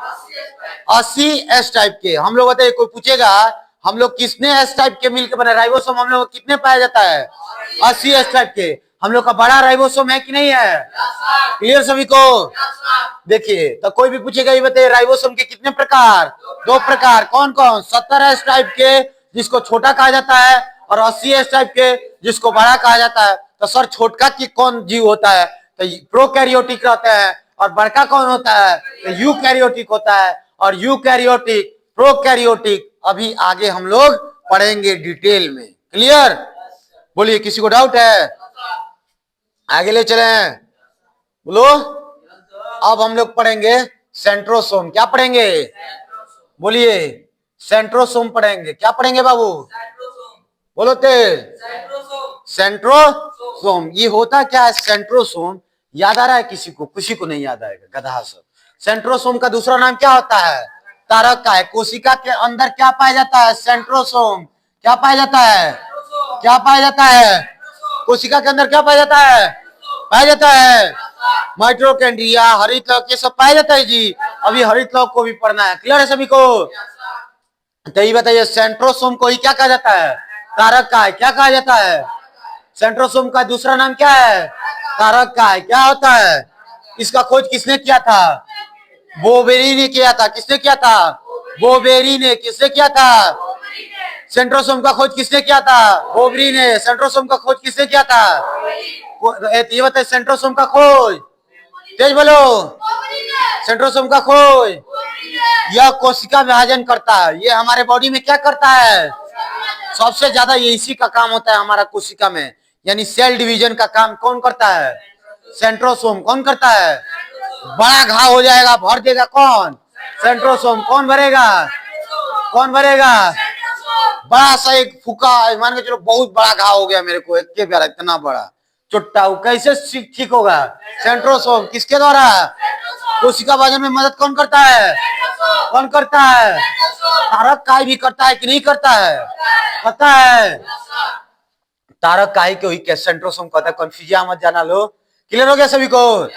80 एस टाइप के। हम लोग बताइए, कोई पूछेगा हम लोग किसने एस टाइप के मिलकर बने? राइबोसोम हम लोग कितने पाया जाता है? 80 एस टाइप के। हम लोग का बड़ा राइबोसोम है कि नहीं है? क्लियर सभी को? देखिए, तो कोई भी पूछेगा ये बताइए राइबोसोम के कितने प्रकार? दो प्रकार। कौन कौन? 70 एस टाइप के जिसको छोटा कहा जाता है, और 80 एस टाइप के जिसको बड़ा कहा जाता है। तो सर छोटका की कौन जीव होता है? तो प्रोकैरियोटिक रहते हैं। और बड़का कौन होता है? तो यूकैरियोटिक होता है। और यूकैरियोटिक, प्रोकैरियोटिक अभी आगे हम लोग पढ़ेंगे डिटेल में। क्लियर? बोलिए, किसी को डाउट है? आगे ले चले, बोलो। अब हम लोग पढ़ेंगे सेंट्रोसोम। क्या पढ़ेंगे? बोलिए, सेंट्रोसोम पढ़ेंगे। क्या पढ़ेंगे बाबू? बोलो तेज। सेंट्रोसोम। ये होता क्या है सेंट्रोसोम? याद आ रहा है किसी को? किसी को नहीं याद आएगा, गधा सब। सेंट्रोसोम का दूसरा नाम क्या होता है? तारक का है। कोशिका के अंदर क्या पाया जाता है? सेंट्रोसोम। क्या पाया जाता है? क्या पाया जाता है? कोशिका के अंदर क्या पाया जाता है? पाया जाता है माइटोकॉन्ड्रिया, हरित लौक, ये सब पाया जाता है जी। अभी हरित लौक को भी पढ़ना है। क्लियर है सभी को? तो ये बताइए, सेंट्रोसोम को ही क्या कहा जाता है? तारक का है। क्या कहा जाता है? सेंट्रोसोम का दूसरा नाम क्या है? तारक का है। क्या होता है? इसका खोज किसने किया था? बोबेरी ने किया था। किसने किया था? बोबेरी ने। किसने किया था? सेंट्रोसोम का खोज किसने किया था? बोबेरी ने। सेंट्रोसोम का खोज किसने किया था? ये बताइए, सेंट्रोसोम का खोज, तेज बोलो, सेंट्रोसोम का खोज, यह कोशिका विभाजन करता है। ये हमारे बॉडी में क्या करता है? सबसे ज्यादा ये इसी का काम होता है हमारा कोशिका में, यानी सेल डिवीजन का काम कौन करता है? सेंट्रोसोम। कौन करता है? बड़ा घाव हो जाएगा, भर देगा कौन? सेंट्रोसोम। कौन भरेगा? कौन भरेगा? बड़ा सा एक फूका, मान के चलो बहुत बड़ा घाव हो गया मेरे को, एक प्यारा इतना बड़ा चुट्टा, वो कैसे ठीक होगा? सेंट्रोसोम। किसके द्वारा? कोशिका विभाजन में मदद कौन करता है? कौन करता है? तारक काई भी करता है कि नहीं करता है? करता है। तारक काई को ही सेंट्रोसोम कहता है। कंफ्यूजन मत जाना लो। क्लियर हो गया सभी को?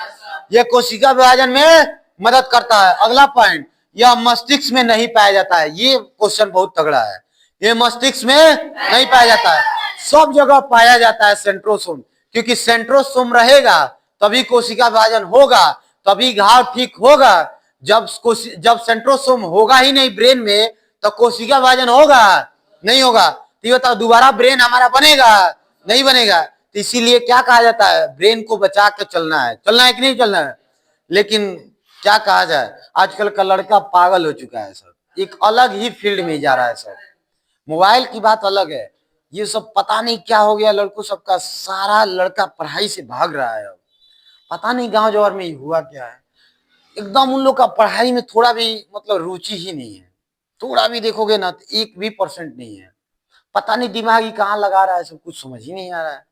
यह कोशिका विभाजन में मदद करता है। अगला पॉइंट, यह मस्तिष्क में नहीं पाया जाता है। ये क्वेश्चन बहुत तगड़ा है। ये मस्तिष्क में नहीं पाया जाता है, सब जगह पाया जाता है सेंट्रोसोम। क्योंकि सेंट्रोसोम रहेगा तभी कोशिका विभाजन होगा, तभी घाव ठीक होगा। जब सेंट्रोसोम होगा ही नहीं ब्रेन में, तो कोशिका विभाजन होगा? नहीं होगा। तो बताओ, दोबारा ब्रेन हमारा बनेगा? नहीं बनेगा। तो इसीलिए क्या कहा जाता है? ब्रेन को बचा के चलना है। चलना है कि नहीं चलना है? लेकिन क्या कहा जाए, आजकल का लड़का पागल हो चुका है सब, एक अलग ही फील्ड में जा रहा है सब। मोबाइल की बात अलग है, ये सब पता नहीं क्या हो गया लड़कों सबका, सारा लड़का पढ़ाई से भाग रहा है। अब पता नहीं गांव जवार में हुआ क्या है, एकदम उन लोग का पढ़ाई में थोड़ा भी मतलब रुचि ही नहीं है। थोड़ा भी देखोगे ना तो 1% भी नहीं है। पता नहीं दिमाग ही कहाँ लगा रहा है, सब कुछ समझ ही नहीं आ रहा है।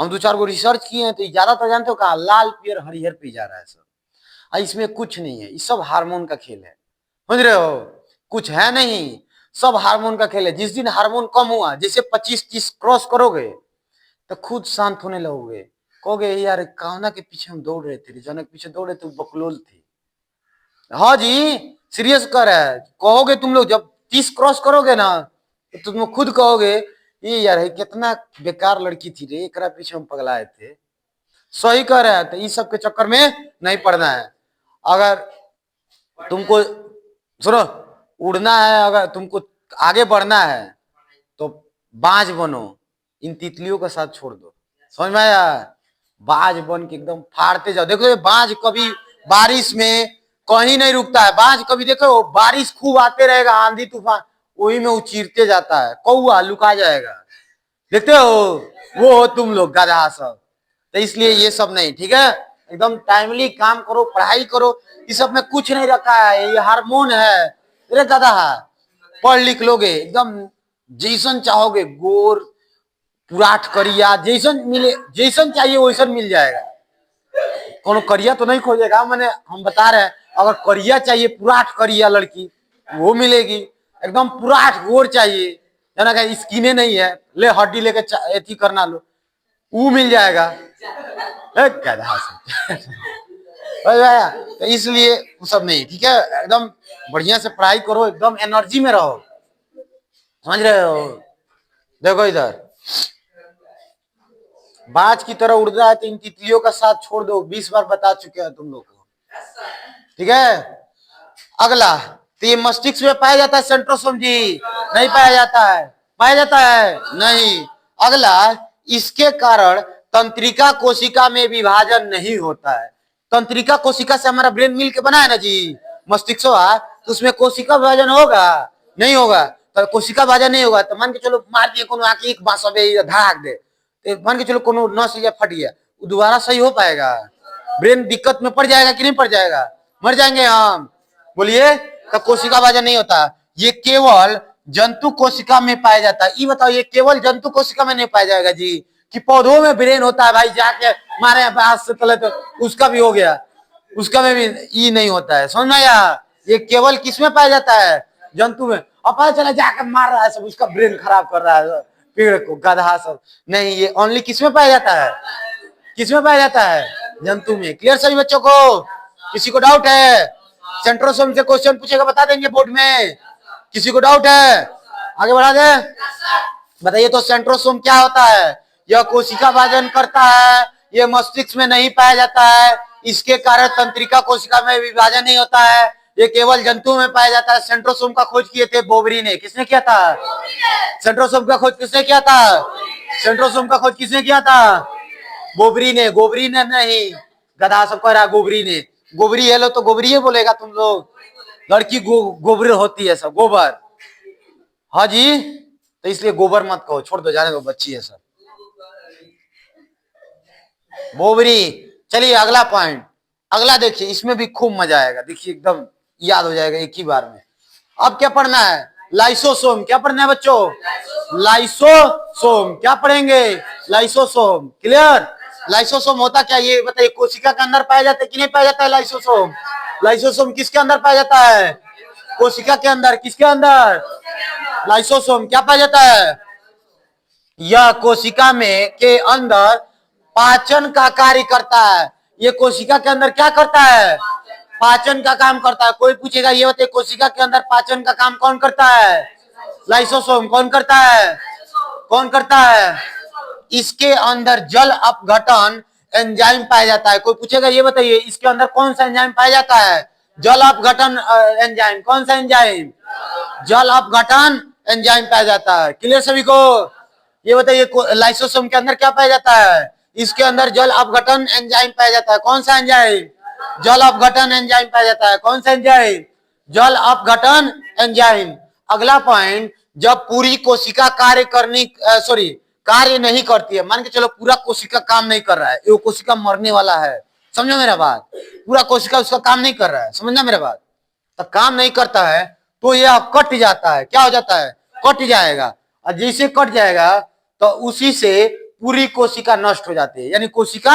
हम 2-4 गो रिसर्च किए हैं, तो ज्यादातर जानते हो कहा लाल पियर हरिहर पे जा रहा है सब। इसमें कुछ नहीं है, ये सब हार्मोन का खेल है, समझ रहे हो, कुछ है नहीं, सब हार्मोन का खेल है। जिस दिन हार्मोन कम हुआ, जैसे 25-30 क्रॉस करोगे तो खुद शांत होने लगोगे, कहोगे यार कावना के पीछे हम दौड़ रहे थे, रिजाना के पीछे दौड़ रहे थे, बकलोल थी। हाँ जी, सीरियस कर रहा है, कहोगे तुम लोग जब 30 क्रॉस करोगे ना, तो तुम खुद कहोगे ये यार कितना बेकार लड़की थी रे, एकरा पीछे हम पगलाए थे। सही कह रहा है, तो इस सब के चक्कर में नहीं पड़ना है। अगर तुमको सुनो, उड़ना है, अगर तुमको आगे बढ़ना है तो बाज बनो, इन तितलियों का साथ छोड़ दो, समझ में आया, बाज बन के एकदम फाड़ते जाओ। देखो ये बाज कभी बारिश में कहीं नहीं रुकता है, बाज कभी देखो बारिश खूब आते रहेगा, आंधी तूफान, वही में उचीरते जाता है, कौआ लुका जाएगा, देखते हो, वो हो तुम लोग गधा सब। तो इसलिए ये सब नहीं, ठीक है, एकदम टाइमली काम करो, पढ़ाई करो, इस सब में कुछ नहीं रखा है, ये हार्मोन है, अरे गधा है, पढ़ लिख लोगे एकदम जैसन चाहोगे, गोर पुराठ करिया, जैसन मिले, जैसन चाहिए वैसन मिल जाएगा, कोनो करिया तो नहीं खोजेगा, मैंने हम बता रहे हैं, अगर करिया चाहिए, पुराठ करिया लड़की वो मिलेगी, एकदम पुराठ गोर चाहिए, जना का स्किने नहीं है, ले हड्डी लेके एथी करना लो, वो मिल जाएगा, गधा से। तो इसलिए वो सब नहीं, ठीक है, एकदम बढ़िया से पढ़ाई करो, एकदम एनर्जी में रहो, समझ रहे हो। देखो इधर बाज की तरह उड़ रहा है, तो इन तितलियों का साथ छोड़ दो, 20 बार बता चुके हैं तुम लोग को, ठीक है। अगला, तो ये मस्तिष्क में पाया जाता है सेंट्रोसोम जी, नहीं पाया जाता है, पाया जाता है नहीं। अगला, इसके कारण तंत्रिका कोशिका में विभाजन नहीं होता है। तंत्रिका कोशिका से हमारा ब्रेन मिल के बना है ना जी, मस्तिष्क, तो उसमें कोशिका विभाजन होगा नहीं होगा, तो कोशिका विभाजन नहीं होगा, तो मान के चलो मार दिए कोनो आके एक बांस धड़ाक दे, तो मान के चलो कोनो नस या फट गया, दोबारा सही हो पाएगा, ब्रेन दिक्कत में पड़ जाएगा कि नहीं पड़ जाएगा, मर जाएंगे हम, बोलिए। तो कोशिका विभाजन नहीं होता, ये केवल जंतु कोशिका में पाया जाता है। ये बताओ, ये केवल जंतु कोशिका में नहीं पाया जाएगा जी, कि पौधों में ब्रेन होता है भाई, जाके मारे बांस से तले तो उसका भी हो गया, उसका में भी ये नहीं होता है, समझ में आया। ये केवल किस में पाया जाता है, जंतु में। अब पता चला जाकर मार रहा है सब, उसका ब्रेन खराब कर रहा है पेड़ को, गधा सब नहीं, ये ओनली किस में पाया जाता है, किस में पाया जाता है, जंतु में। क्लियर सभी बच्चों को, किसी को डाउट है, सेंट्रोसोम से क्वेश्चन पूछेगा बता देंगे बोर्ड में, किसी को डाउट है, आगे बढ़ा दे, बताइए तो सेंट्रोसोम क्या होता है। यह कोशिका विभाजन करता है, यह मस्तिष्क में नहीं पाया जाता है, इसके कारण तंत्रिका कोशिका में विभाजन नहीं होता है, ये केवल जंतु में पाया जाता है। सेंट्रोसोम का खोज किए थे बोबरी ने, किसने किया था, सेंट्रोसोम का खोज किसने किया था, सेंट्रोसोम का खोज किसने किया था, बोबरी ने, गोबरी ने नहीं, गधा सब कह रहा गोबरी ने, गोबरी है लो तो गोबरी बोलेगा तुम लोग, लड़की गोबर होती है सब, गोबर, हाँ जी, तो इसलिए गोबर मत कहो, छोड़ दो, जाने दो, बच्ची है सब, बोबरी। चलिए अगला पॉइंट, अगला देखिए, इसमें भी खूब मजा आएगा, देखिए एकदम याद हो जाएगा एक ही बार में। अब क्या पढ़ना है, लाइसोसोम, क्या पढ़ना है बच्चों, लाइसोसोम, क्या पढ़ेंगे, लाइसोसोम, क्लियर। लाइसोसोम होता क्या, ये बताइए, कोशिका के अंदर पाया जाता है कि नहीं पाया जाता है लाइसोसोम, लाइसोसोम किसके अंदर पाया जाता है, कोशिका के अंदर, किसके अंदर, लाइसोसोम क्या पाया जाता है, यह कोशिका में के अंदर पाचन का कार्य करता है। ये कोशिका के अंदर क्या करता है, पाचन का काम करता है। कोई पूछेगा ये बताइए, कोशिका के अंदर पाचन का काम कौन करता है, लाइसोसोम, कौन करता है, कौन करता है। इसके अंदर जल अपघटन एंजाइम पाया जाता है। कोई पूछेगा ये बताइए, इसके अंदर कौन सा एंजाइम पाया जाता है, जल अपघटन एंजाइम, कौन सा एंजाइम, जल अपघटन एंजाइम पाया जाता है। क्लियर सभी को। ये बताइए लाइसोसोम के अंदर क्या पाया जाता है, इसके अंदर जल अपघटन एंजाइम पाया जाता है। कौन सा एंजाइम, जल अपघटन एंजाइम पाया जाता है। कौन सा एंजाइम, जल अपघटन एंजाइम। अगला पॉइंट, जब पूरी कोशिका कार्य करनी सॉरी कार्य नहीं करती है, मान के चलो पूरा कोशिका काम नहीं कर रहा है, ये कोशिका मरने वाला है, समझो मेरा बात, पूरा कोशिका उसका काम नहीं कर रहा है, समझना मेरा बात, तो काम नहीं करता है तो यह कट जाता है, क्या हो जाता है, कट जाएगा। और जैसे कट जाएगा तो उसी से पूरी कोशिका नष्ट हो जाती है, यानी कोशिका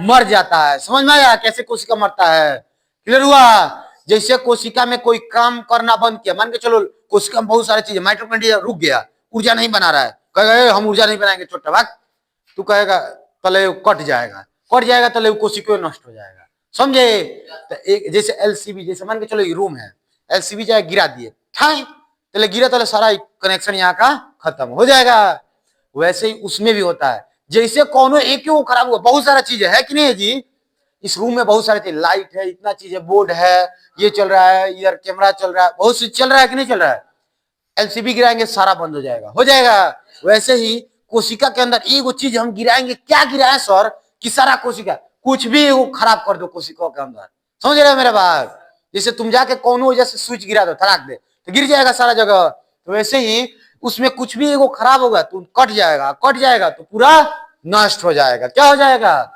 मर जाता है। समझ में आया कैसे कोशिका मरता है? क्लियर हुआ? जैसे कोशिका में कोई काम करना बंद किया, मान के चलो कोशिका में बहुत सारी चीजें, माइटोकॉन्ड्रिया रुक गया, ऊर्जा नहीं बना रहा है, कहेगा हम ऊर्जा नहीं बनाएंगे छोटा भाग, तू कहेगा तले कट जाएगा, तले कोशिका नष्ट हो जाएगा। समझे? तो एक जैसे एलसीबी, जैसे मान के चलो ये रूम है, एलसीबी जाए गिरा दिए, तले गिरा, तले सारा कनेक्शन यहाँ का खत्म हो जाएगा। वैसे ही उसमें भी होता है, जैसे कोनो एक ही खराब हुआ, बहुत सारा चीज है कि नहीं है जी? इस रूम में बहुत सारे चीज, लाइट है, इतना चीज है, बोर्ड है, ये चल रहा है, इधर कैमरा चल रहा है, बहुत चीज चल रहा है कि नहीं चल रहा है? एलसीबी गिराएंगे सारा बंद हो जाएगा, हो जाएगा। वैसे ही कोशिका के अंदर एक चीज हम गिराएंगे, क्या गिराए सर? कि सारा कोशिका, कुछ भी वो खराब कर दो कोशिका के अंदर। समझ रहे हो मेरा बात? जैसे तुम जाके कोनो वजह से स्विच गिरा दो, धड़ाक दे, तो गिर जाएगा सारा जगह। तो वैसे ही उसमें कुछ भी एगो खराब होगा तो कट जाएगा तो पूरा नष्ट हो जाएगा। क्या हो जाएगा?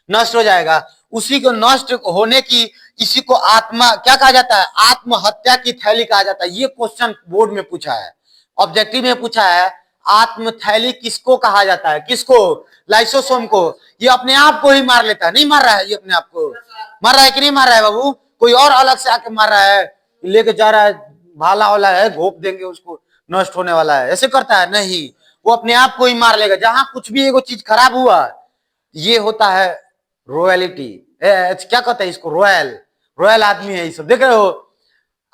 नष्ट हो जाएगा। उसी को नष्ट होने की, इसी को आत्मा क्या कहा जाता है? आत्महत्या की थैली कहा जाता है। ये क्वेश्चन बोर्ड में पूछा है, ऑब्जेक्टिव में पूछा है, आत्म थैली किसको कहा जाता है? किसको? लाइसोसोम को। ये अपने आप को ही मार लेता है, नहीं मार रहा है, ये अपने आप को मार रहा है कि नहीं मार रहा है बाबू? कोई और अलग से आके मार रहा है, लेके जा रहा है, भाला वाला है, घोप देंगे उसको, नष्ट होने वाला है, ऐसे करता है? नहीं, वो अपने आप को ही मार लेगा। जहां कुछ भी एगो चीज खराब हुआ, ये होता है रॉयलिटी, क्या कहते हैं इसको? रॉयल आदमी है ये सब। देख रहे हो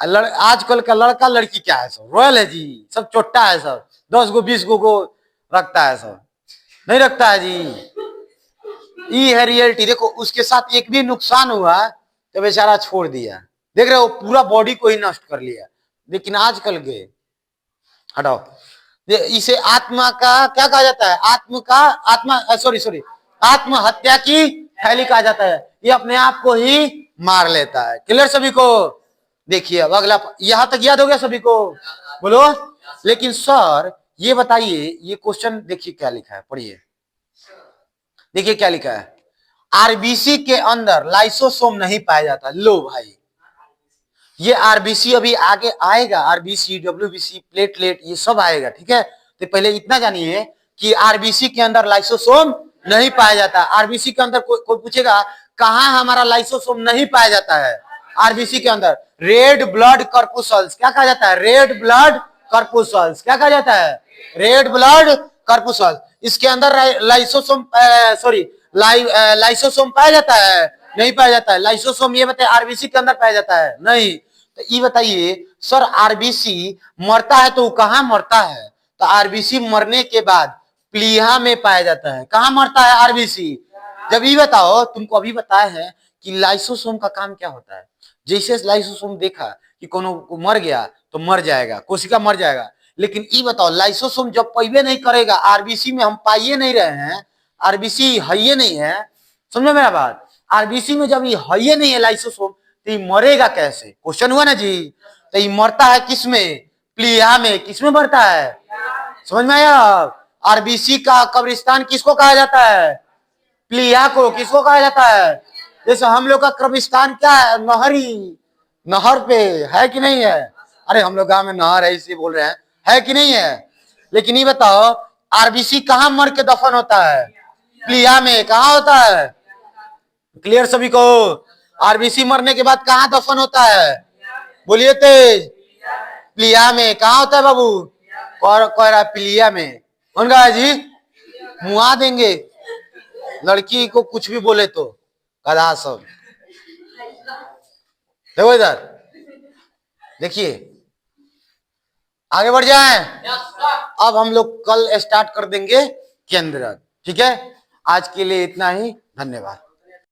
आजकल का लड़का लड़की क्या है? सब रॉयल है जी, सब चोट्टा है, सब 10 गो 20 गो रखता है, सब नहीं रखता है जी। ये है रियलिटी। देखो उसके साथ एक भी नुकसान हुआ तो बेचारा छोड़ दिया, देख रहे हो, पूरा बॉडी को ही नष्ट कर लिया। लेकिन आजकल के हटाओ, इसे आत्मा का क्या कहा जाता है? आत्महत्या की थैली कहा जाता है। ये अपने आप को ही मार लेता है। क्लियर सभी को? देखिए अब अगला, यहां तक याद हो गया सभी को? बोलो। लेकिन सर ये बताइए, ये क्वेश्चन देखिए क्या लिखा है, पढ़िए, देखिए क्या लिखा है। आरबीसी के अंदर लाइसोसोम नहीं पाया जाता। लो भाई, ये आरबीसी अभी आगे आएगा, आरबीसी, डब्ल्यूबीसी, प्लेटलेट, ये सब आएगा, ठीक है? तो पहले इतना जानिए कि आरबीसी के अंदर लाइसोसोम नहीं पाया जाता। आरबीसी के अंदर कोई पूछेगा कहां हमारा लाइसोसोम नहीं पाया जाता है? आरबीसी के अंदर रेड ब्लड कर्पुसल्स, क्या कहा जाता है? रेड ब्लड कर्पुसल्स, क्या कहा जाता है? Red blood corpuscles. इसके अंदर लाइसोसोम लाइसोसोम पाया जाता है? नहीं पाया जाता है। लाइसोसोम ये बताइए आरबीसी के अंदर पाया जाता है? नहीं। तो ये बताइए सर, आरबीसी मरता है तो कहां मरता है? तो आरबीसी मरने के बाद प्लीहा में पाया जाता है। कहां मरता है आरबीसी? जब ये बताओ, तुमको अभी बताया है कि लाइसोसोम का काम क्या होता है। जैसे लाइसोसोम देखा कि कोनो मर गया तो मर जाएगा, कोशिका मर जाएगा, लेकिन ये बताओ लाइसोसोम जब पैबे नहीं करेगा, आरबीसी में हम पाइए नहीं रहे हैं, आरबीसी है ये नहीं है, समझो मेरा बात? आरबीसी में जब ये है ये नहीं है लाइसोसोम, तो ये मरेगा कैसे? क्वेश्चन हुआ ना जी? तो ये मरता है किसमें? प्लीहा में। किसमें मरता है? समझ में आया? आरबीसी का कब्रिस्तान किसको कहा जाता है? प्लीहा को। किसको कहा जाता है? जैसे हम लोग का कब्रिस्तान क्या है? नहर पे है कि नहीं है? अरे हम लोग गांव में नहर है इसलिए बोल रहे हैं, है कि नहीं है? लेकिन ये बताओ आरबीसी कहां मर के दफन होता है? प्लीहा में। कहां होता है? क्लियर सभी को? आरबीसी मरने के बाद कहां दफन होता है? बोलिए तेज। प्लीहा में। कहां होता है बाबू? कोयरा प्लीहा में। कौन कहा जी? मुआ देंगे लड़की को कुछ भी बोले तो, गधा सब। देखो इधर, देखिए आगे बढ़ जाएं। अब हम लोग कल स्टार्ट कर देंगे केंद्र, ठीक है? आज के लिए इतना ही, धन्यवाद।